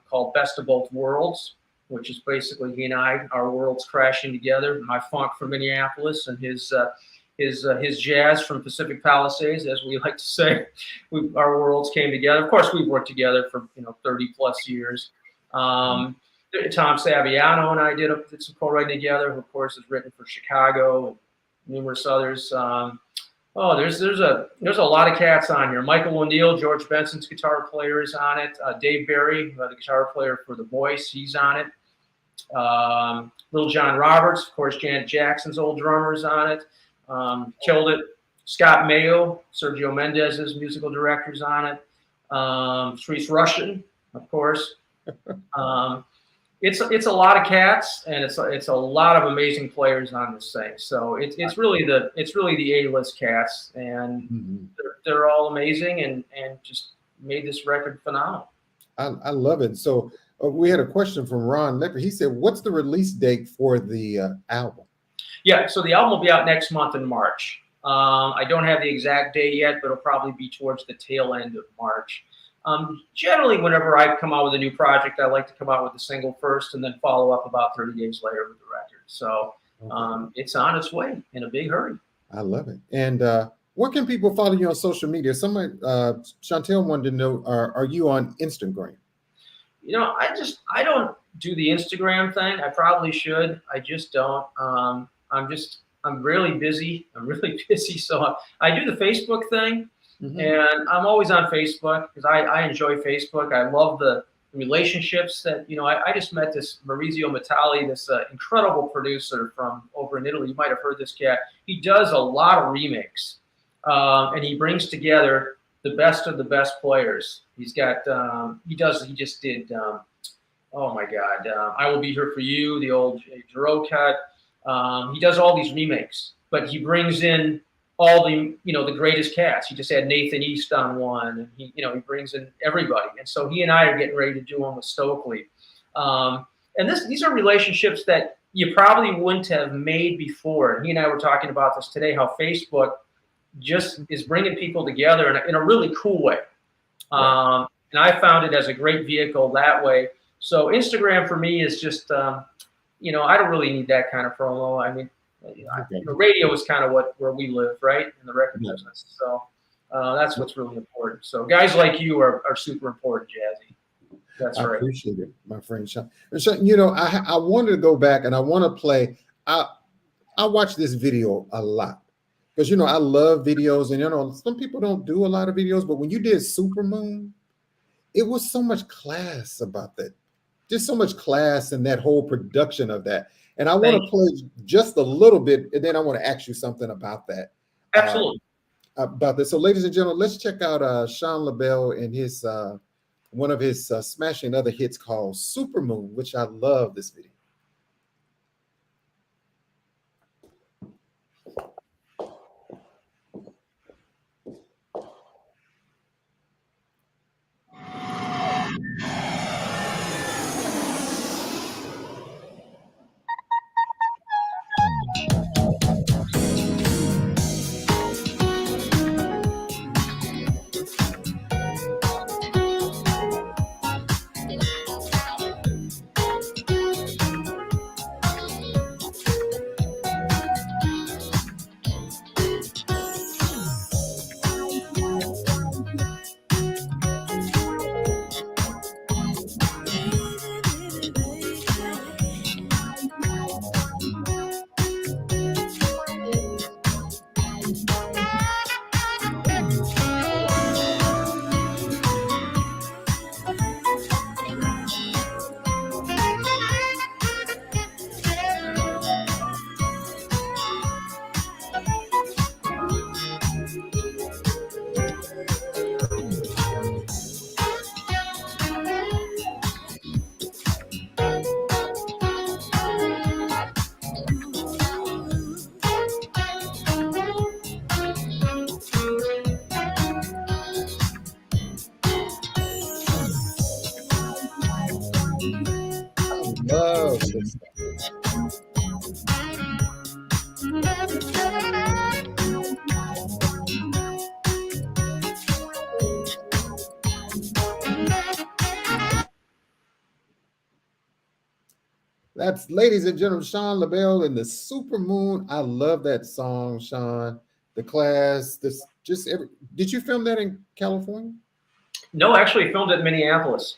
called Best of Both Worlds, which is basically he and I, our worlds crashing together. My funk from Minneapolis and his jazz from Pacific Palisades, as we like to say. Our worlds came together. Of course, we've worked together for 30 plus years. Tom Saviano and I did some co-writing together, who of course has written for Chicago and numerous others. There's a lot of cats on here. Michael O'Neill, George Benson's guitar player, is on it. Dave Berry, the guitar player for The Voice, he's on it. Little John Roberts, of course, Janet Jackson's old drummer, is on it. Killed it. Scott Mayo, Sergio Mendez's musical director's on it. Therese Russian, of course. It's a lot of cats, and it's a lot of amazing players on this thing. So it's really the A-list cats, and they're all amazing, and just made this record phenomenal. I love it. So we had a question from Ron Lepper. He said, "What's the release date for the album?" Yeah, so the album will be out next month in March. I don't have the exact date yet, but it'll probably be towards the tail end of March. Generally, whenever I come out with a new project, I like to come out with the single first and then follow up about 30 days later with the record. So it's on its way in a big hurry. I love it. And where can people follow you on social media? Somebody, Chantel wanted to know, are you on Instagram? You know, I don't do the Instagram thing. I probably should. I just don't. I'm really busy. So I do the Facebook thing. And I'm always on Facebook because I enjoy Facebook. I love the relationships that, I just met this Maurizio Matali, this incredible producer from over in Italy. You might have heard this cat. He does a lot of remakes, and he brings together the best of the best players. He's got, he just did, oh my God, I Will Be Here For You, the old Duro cut. He does all these remakes, but he brings in all the, the greatest cats. He just had Nathan East on one, and he brings in everybody. And so he and I are getting ready to do one with Stokely. And these are relationships that you probably wouldn't have made before. And he and I were talking about this today, how Facebook just is bringing people together in a really cool way. And I found it as a great vehicle that way. So Instagram for me is just, I don't really need that kind of promo. I mean, radio is kind of where we live, right, in the record business. So that's what's really important. So guys like you are super important, Jazzie. That's right. I appreciate it, my friend Sean. And so, I wanted to go back and I want to play. I watch this video a lot because I love videos, and some people don't do a lot of videos, but when you did Supermoon, it was so much class about that. Just so much class in that whole production of that. And I want to play just a little bit, and then I want to ask you something about that. Absolutely. About this. So, ladies and gentlemen, let's check out SHAUN LABELLE and his one of his smashing other hits called Supermoon, which I love this video. love this stuff. That's, ladies and gentlemen, SHAUN LABELLE and the Supermoon. I love that song, Sean. The Class. This just every. Did you film that in California? No, actually filmed it in Minneapolis.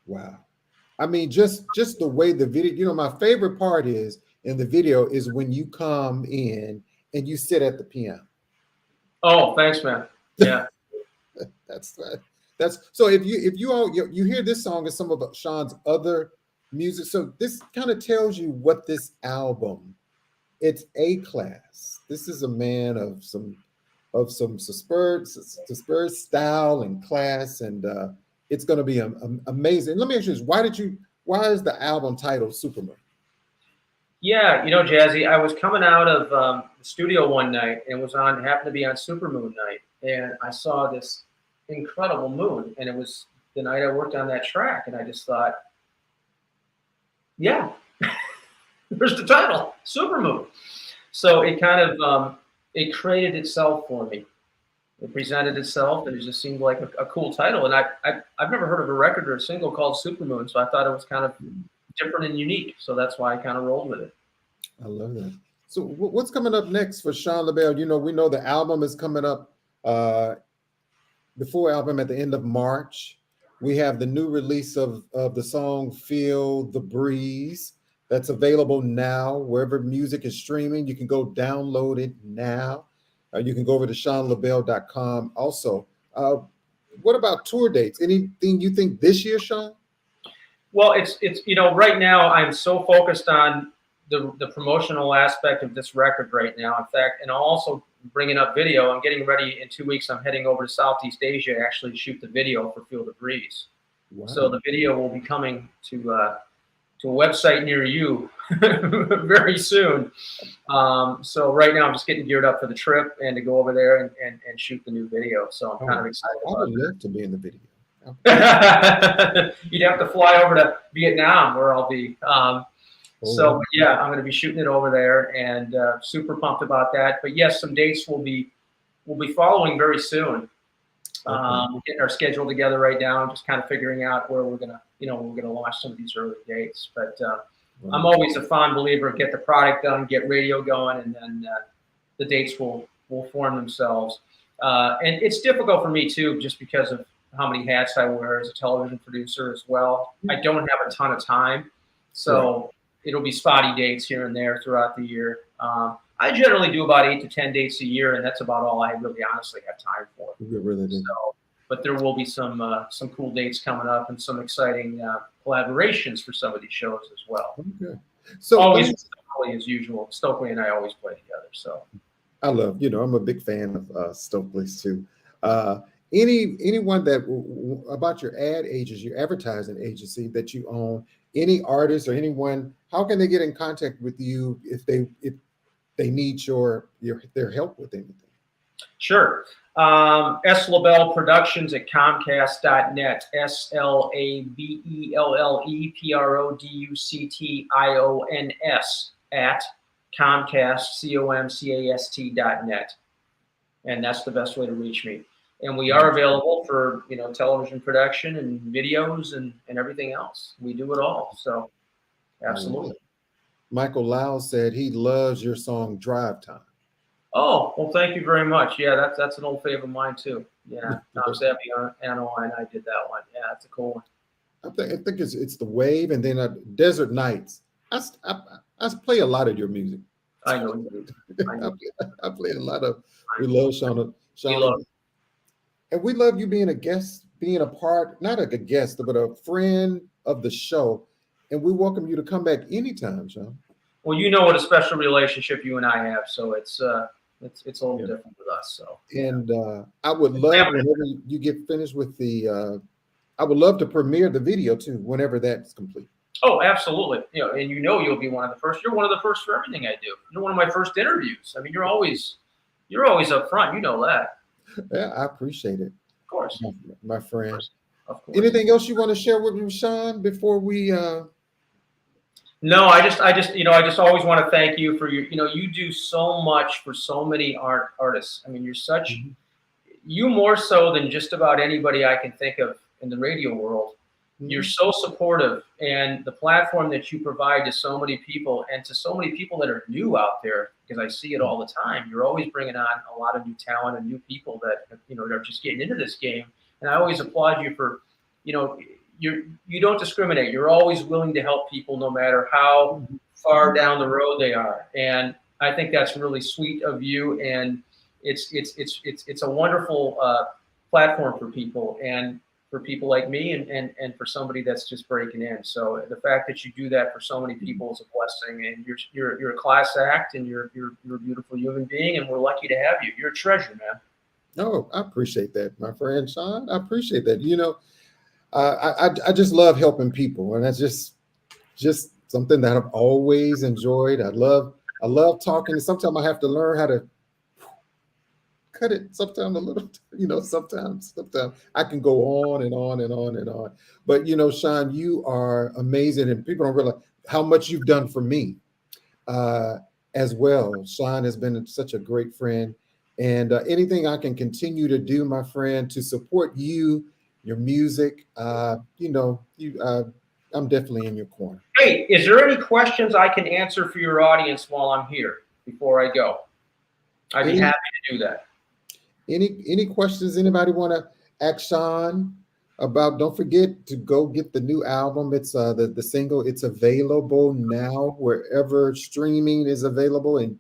Wow. I mean, just the way the video, my favorite part is in the video is when you come in and you sit at the piano. Oh, thanks, man. Yeah. That's so if you all you hear this song and some of Sean's other music, so this kind of tells you what this album, it's A class. This is a man of some superb style and class, and it's going to be amazing. Let me ask you this: why is the album titled Superman? Yeah, Jazzie, I was coming out of the studio one night and happened to be on supermoon night, and I saw this incredible moon, and it was the night I worked on that track, and I just thought, yeah, there's the title, Supermoon. So it kind of it created itself for me. It presented itself, and it just seemed like a cool title. And I've never heard of a record or a single called Supermoon, so I thought it was kind of different and unique. So that's why I kind of rolled with it. I love that. So what's coming up next for Shaun LaBelle? We know the album is coming up, the full album at the end of March. We have the new release of the song Feel the Breeze. That's available now wherever music is streaming. You can go download it now. You can go over to SHAUNLABELLE.com. Also, what about tour dates? Anything you think this year, Shaun? Well, it's right now I'm so focused on the promotional aspect of this record right now. In fact, and also bringing up video. I'm getting ready in 2 weeks. I'm heading over to Southeast Asia to actually shoot the video for Feel the Breeze. Wow. So the video will be coming to a website near you very soon. So right now I'm just getting geared up for the trip and to go over there and shoot the new video. So I'm kind of excited. I would love to be in the video. You'd have to fly over to Vietnam where I'll be. So yeah, I'm going to be shooting it over there, and super pumped about that. But yes, some dates will be following very soon. We're getting our schedule together right now, just kind of figuring out where we're gonna launch some of these early dates. But I'm always a fond believer of get the product done, get radio going, and then the dates will form themselves. And it's difficult for me too, just because of how many hats I wear as a television producer as well. I don't have a ton of time, so it'll be spotty dates here and there throughout the year. I generally do about 8 to 10 dates a year, and that's about all I really honestly have time for. Really do. So, but there will be some cool dates coming up and some exciting collaborations for some of these shows as well. Okay. So always Stokely as usual. Stokely and I always play together. So I love, I'm a big fan of Stokely's too. Anyone that about your ad agency, your advertising agency that you own, any artists or anyone, how can they get in contact with you if they need their help with anything? Sure. S Labelle Productions at Comcast.net. SLABELLEPRODUCTIONS at Comcast, COMCAST.net. And that's the best way to reach me. And we are available for television production and videos and everything else. We do it all. So absolutely. Michael Lau said he loves your song Drive Time. Oh, well, thank you very much. Yeah, that's an old favorite of mine too. Yeah, Tom Saviano and I did that one. Yeah, that's a cool one. I think it's the Wave, and then Desert Nights. I play a lot of your music. I know you do. I play a lot of. We love Shaun. And we love you being a guest, being a part, not a guest, but a friend of the show. And we welcome you to come back anytime, Shaun. Well, what a special relationship you and I have, so it's a little different with us. So, and I would love whenever you get finished with the. I would love to premiere the video too, whenever that's complete. Oh, absolutely. And you'll be one of the first. You're one of the first for everything I do. You're one of my first interviews. I mean, you're always up front. You know that. Yeah, I appreciate it. Of course, my friend. Of course. Anything else you want to share with me, Shaun, before we? No, I just always want to thank you for your. You do so much for so many artists. I mean, you're such. You more so than just about anybody I can think of in the radio world. You're so supportive, and the platform that you provide to so many people, and to so many people that are new out there, because I see it all the time. You're always bringing on a lot of new talent and new people that are just getting into this game. And I always applaud you for, you don't discriminate. You're always willing to help people, no matter how far down the road they are. And I think that's really sweet of you. And it's a wonderful platform for people, and for people like me, and for somebody that's just breaking in. So the fact that you do that for so many people is a blessing. And you're a class act, and you're a beautiful human being, and we're lucky to have you. You're a treasure, man. No, I appreciate that, my friend Sean. I appreciate that. You know, I just love helping people, and that's just something that I've always enjoyed. I love talking. Sometimes I have to learn how to cut it sometimes a little, you know, sometimes I can go on and on and on and on. But, you know, Sean, you are amazing, and people don't realize how much you've done for me as well. Sean has been such a great friend, and anything I can continue to do, my friend, to support you, your music, you know, I'm definitely in your corner. Hey, is there any questions I can answer for your audience while I'm here before I go? I'd be happy to do that. Any questions anybody want to ask Sean about? Don't forget to go get the new album. It's the single. It's available now wherever streaming is available, and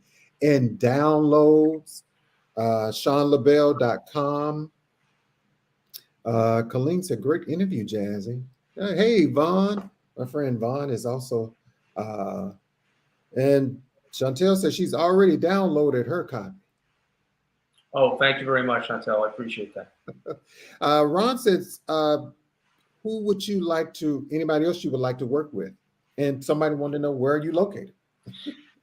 downloads. SHAUNLABELLE.com. Colleen said, great interview, Jazzie. Hey, Vaughn. My friend Vaughn is also, and Chantel says she's already downloaded her copy. Oh, thank you very much, Chantel. I appreciate that. Ron says, who would you like to, anybody else you would like to work with? And somebody wanted to know, where are you located?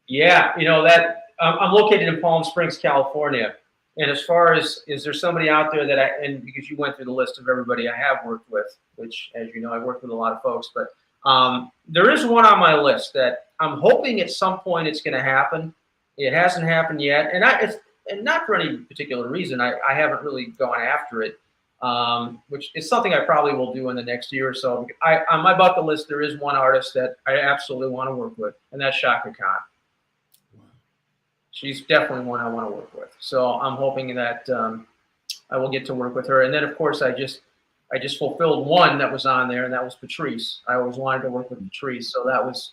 Yeah, you know, that I'm located in Palm Springs, California. And as far as, is there somebody out there that and because you went through the list of everybody I have worked with, which, as you know, I worked with a lot of folks, but there is one on my list that I'm hoping at some point it's going to happen. It hasn't happened yet. And not for any particular reason. I haven't really gone after it, which is something I probably will do in the next year or so. On my bucket list, there is one artist that I absolutely want to work with, and that's Chaka Khan. She's definitely one I want to work with. So I'm hoping that I will get to work with her. And then, of course, I just fulfilled one that was on there, and that was Patrice. I always wanted to work with Patrice, so that was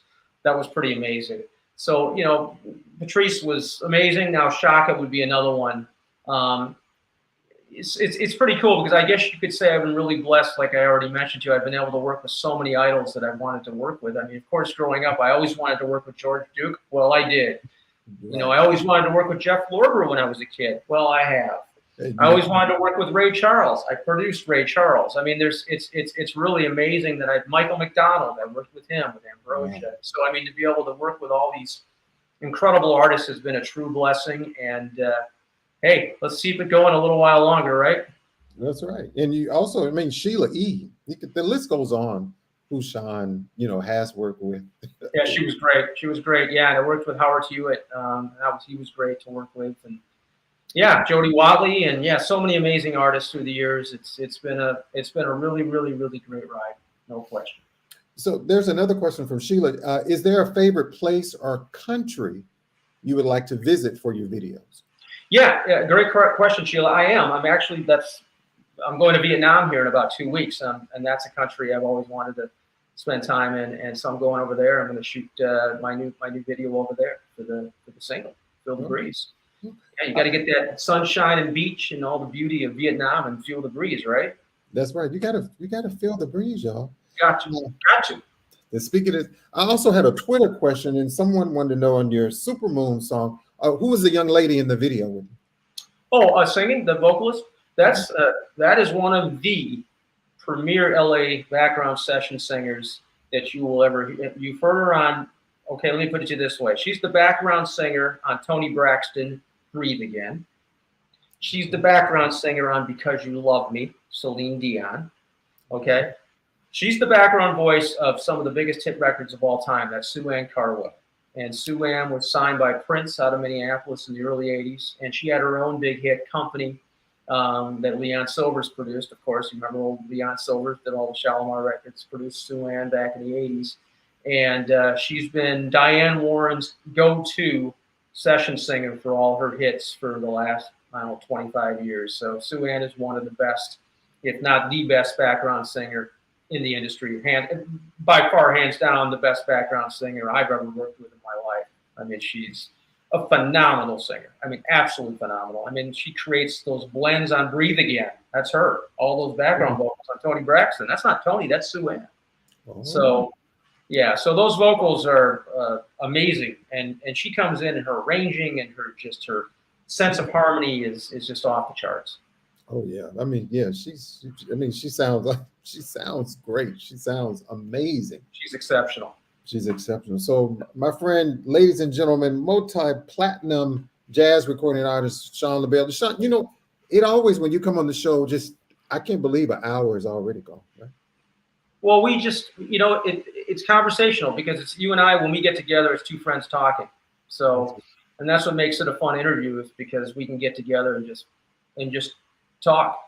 pretty amazing. So, you know, Patrice was amazing. Now Chaka would be another one. It's pretty cool because I guess you could say I've been really blessed. Like I already mentioned to you, I've been able to work with so many idols that I wanted to work with. I mean, of course, growing up, I always wanted to work with George Duke. Well, I did. You know, I always wanted to work with Jeff Lorber when I was a kid. Well, I have. I always wanted to work with Ray Charles. I produced Ray Charles. I mean, it's really amazing that Michael McDonald, I worked with him, with Ambrosia. Yeah. So, I mean, to be able to work with all these incredible artists has been a true blessing. And, hey, let's keep it going a little while longer, right? That's right. And you also, I mean, Sheila E., the list goes on who Sean, you know, has worked with. Yeah, she was great. She was great. Yeah, and I worked with Howard Hewitt. He was great to work with. And yeah, Jody Watley, and yeah, so many amazing artists through the years. It's been a really, really, really great ride, no question. So there's another question from Sheila. Is there a favorite place or country you would like to visit for your videos? Yeah, great question, Sheila. I am. I'm going to Vietnam here in about 2 weeks, and that's a country I've always wanted to spend time in, and so I'm going over there. I'm going to shoot my new video over there for the single, Feel the Breeze. Yeah, you got to get that sunshine and beach and all the beauty of Vietnam and feel the breeze, right? That's right. You gotta feel the breeze, y'all. Got to. And speaking of, I also had a Twitter question, and someone wanted to know on your Supermoon song, who was the young lady in the video with you? Oh, singing, the vocalist. That is one of the premier LA background session singers that you will ever hear. You've heard her on. Okay, let me put it to you this way. She's the background singer on Toni Braxton, Breathe Again. She's the background singer on Because You Love Me, Celine Dion. Okay. She's the background voice of some of the biggest hit records of all time. That's Sue Ann Carwell. And Sue Ann was signed by Prince out of Minneapolis in the early 80s. And she had her own big hit company that Leon Silvers produced. Of course, you remember old Leon Silvers did all the Shalimar records, produced Sue Ann back in the 80s. And she's been Diane Warren's go-to session singer for all her hits for the last, 25 years. So Sue Ann is one of the best, if not the best background singer in the industry, by far, hands down, the best background singer I've ever worked with in my life. I mean, she's a phenomenal singer. I mean, absolutely phenomenal. I mean, she creates those blends on Breathe Again. That's her. All those background vocals on Tony Braxton. That's not Tony, that's Sue Ann. Oh. So, yeah, so those vocals are amazing. And she comes in and her arranging and her sense of harmony is just off the charts. Oh yeah. I mean, yeah, she sounds great. She sounds amazing. She's exceptional. She's exceptional. So my friend, ladies and gentlemen, multi-platinum jazz recording artist, SHAUN LABELLE. SHAUN, you know, it always, when you come on the show, just, I can't believe an hour is already gone, right? Well, we just, you know, it's conversational because it's you and I, when we get together, it's two friends talking. So, and that's what makes it a fun interview, is because we can get together and just talk.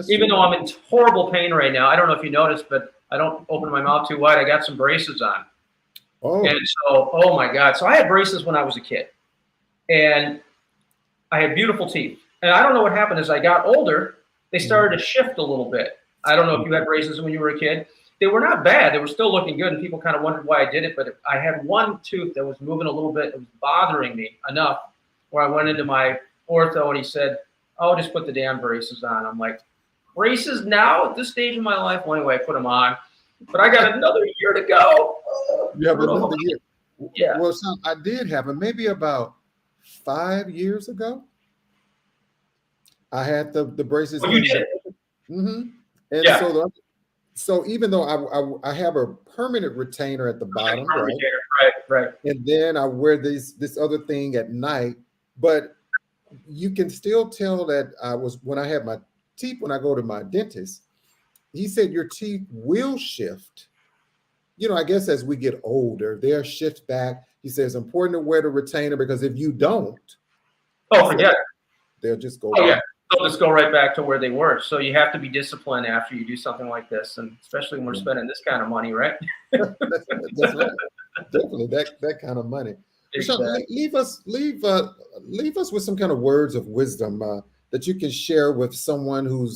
Even though I'm in horrible pain right now, I don't know if you noticed, but I don't open my mouth too wide. I got some braces on. Oh. And so, oh my God. So I had braces when I was a kid, and I had beautiful teeth. And I don't know what happened. As I got older, they started to shift a little bit. I don't know if you had braces when you were a kid. They were not bad. They were still looking good, and people kind of wondered why I did it. But I had one tooth that was moving a little bit. It was bothering me enough where I went into my ortho, and he said, "Oh, just put the damn braces on." I'm like, braces now at this stage of my life? Well, anyway, I put them on. But I got another year to go. You have another year. Yeah. Well, I did have it maybe about 5 years ago. I had the braces. Well, you did. Mm-hmm. And Yeah. so even though I have a permanent retainer at the bottom, Right. And then I wear this other thing at night, but you can still tell that when I have my teeth, when I go to my dentist, he said your teeth will shift. You know, I guess as we get older, they'll shift back. He says it's important to wear the retainer because if you don't, forget it. They'll just go. Oh, yeah. They'll just go right back to where they were. So you have to be disciplined after you do something like this, and especially when we're spending this kind of money, right? That's right. Definitely that kind of money. Exactly. Leave us with some kind of words of wisdom that you can share with someone who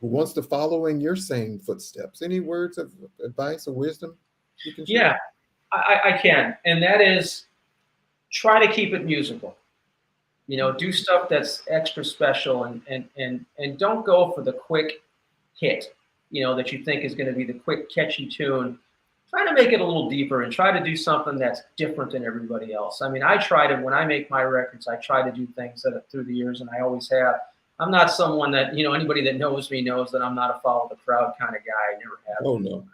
wants to follow in your same footsteps. Any words of advice or wisdom you can share? Yeah, I can. And that is, try to keep it musical. You know, do stuff that's extra special, and don't go for the quick hit, you know, that you think is going to be the quick catchy tune. Try to make it a little deeper and try to do something that's different than everybody else. I mean, when I make my records, I try to do things that through the years, and I always have. I'm not someone that, you know, anybody that knows me knows that I'm not a follow the crowd kind of guy. I never have. Oh, no.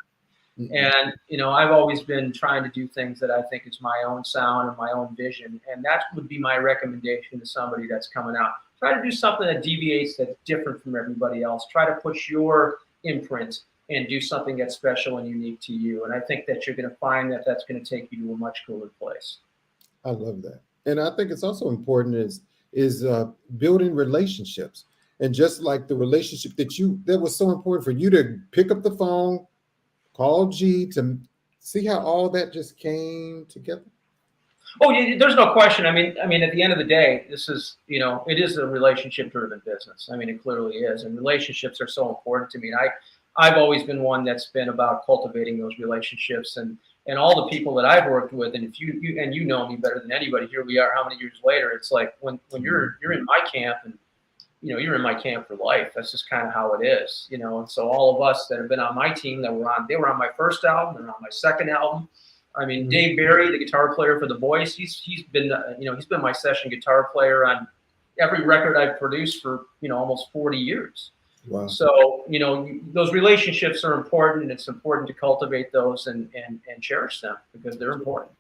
Mm-hmm. And, you know, I've always been trying to do things that I think is my own sound and my own vision. And that would be my recommendation to somebody that's coming out. Try to do something that deviates, that's different from everybody else. Try to push your imprint and do something that's special and unique to you. And I think that you're going to find that that's going to take you to a much cooler place. I love that. And I think it's also important is building relationships. And just like the relationship that was so important for you to pick up the phone, call G, to see how all that just came together. Oh, yeah, there's no question. I mean, at the end of the day, this is, you know, it is a relationship-driven business. I mean, it clearly is. And relationships are so important to me. And I've always been one that's been about cultivating those relationships, and all the people that I've worked with. And if you know me better than anybody, here we are, how many years later? It's like when you're in my camp, and you know, you're in my camp for life. That's just kind of how it is, you know. And so all of us that have been on my team, they were on my first album, they're on my second album. I mean, Dave Barry, the guitar player for The Voice, he's been my session guitar player on every record I've produced for, you know, almost 40 years. Wow. So, you know, those relationships are important, and it's important to cultivate those and cherish them because they're important.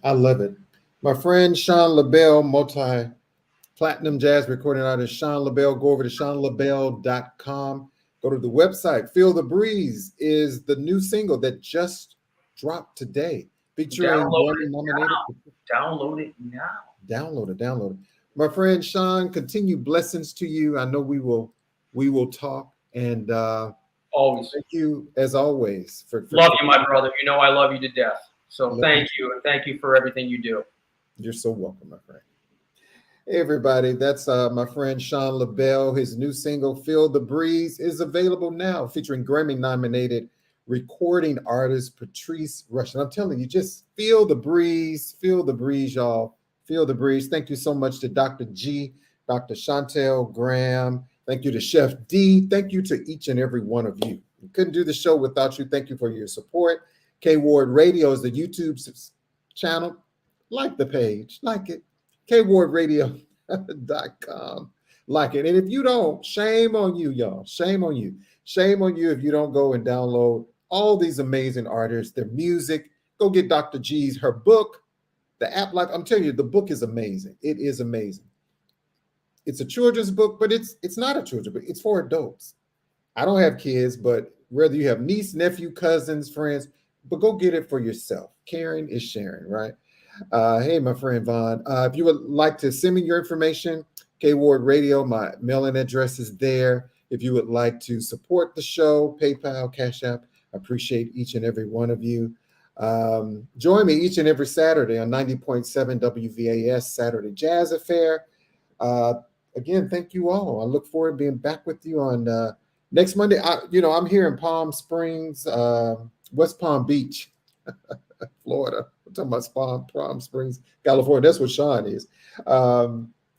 I love it. My friend SHAUN LABELLE, multi-platinum jazz recording artist SHAUN LABELLE. Go over to SHAUNLABELLE.com. Go to the website. Feel the Breeze is the new single that just dropped today, featuring Download it now. Download it. My friend SHAUN, continue blessings to you. I know we will talk, and always thank you as always for love you, my brother. You know I love you to death. So thank you, and thank you for everything you do. You're so welcome, my friend. Hey everybody, that's my friend SHAUN LABELLE. His new single, Feel the Breeze, is available now, featuring Grammy-nominated recording artist Patrice Russian. I'm telling you, just feel the breeze, y'all. Feel the breeze. Thank you so much to Dr. G, Dr. Chantel Graham. Thank you to Chef D. Thank you to each and every one of you. We couldn't do the show without you. Thank you for your support. K Ward Radio is the YouTube channel. Like the page, like it. KWardRadio.com. Like it. And if you don't, shame on you, y'all. Shame on you. Shame on you if you don't go and download all these amazing artists, their music. Go get Dr. G's, her book, the app. Like I'm telling you, the book is amazing. It is amazing. It's a children's book, but it's not a children's book. It's for adults. I don't have kids, but whether you have niece, nephew, cousins, friends, but go get it for yourself. Caring is sharing, right? Hey, my friend Vaughn. If you would like to send me your information, K Ward Radio, my mailing address is there. If you would like to support the show, PayPal, Cash App, I appreciate each and every one of you. Join me each and every Saturday on 90.7 WVAS Saturday Jazz Affair. Again, thank you all. I look forward to being back with you on next Monday. I'm here in Palm Springs, West Palm Beach, Florida. We're talking about Palm Springs, California. That's what Sean is.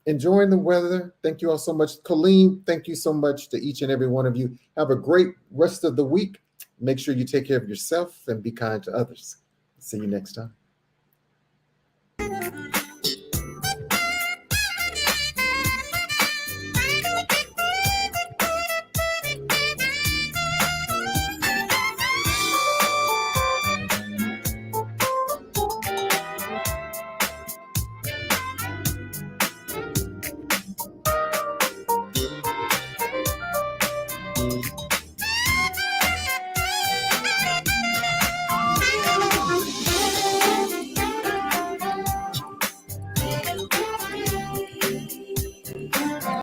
Enjoying the weather. Thank you all so much. Colleen, thank you so much to each and every one of you. Have a great rest of the week. Make sure you take care of yourself and be kind to others. See you next time.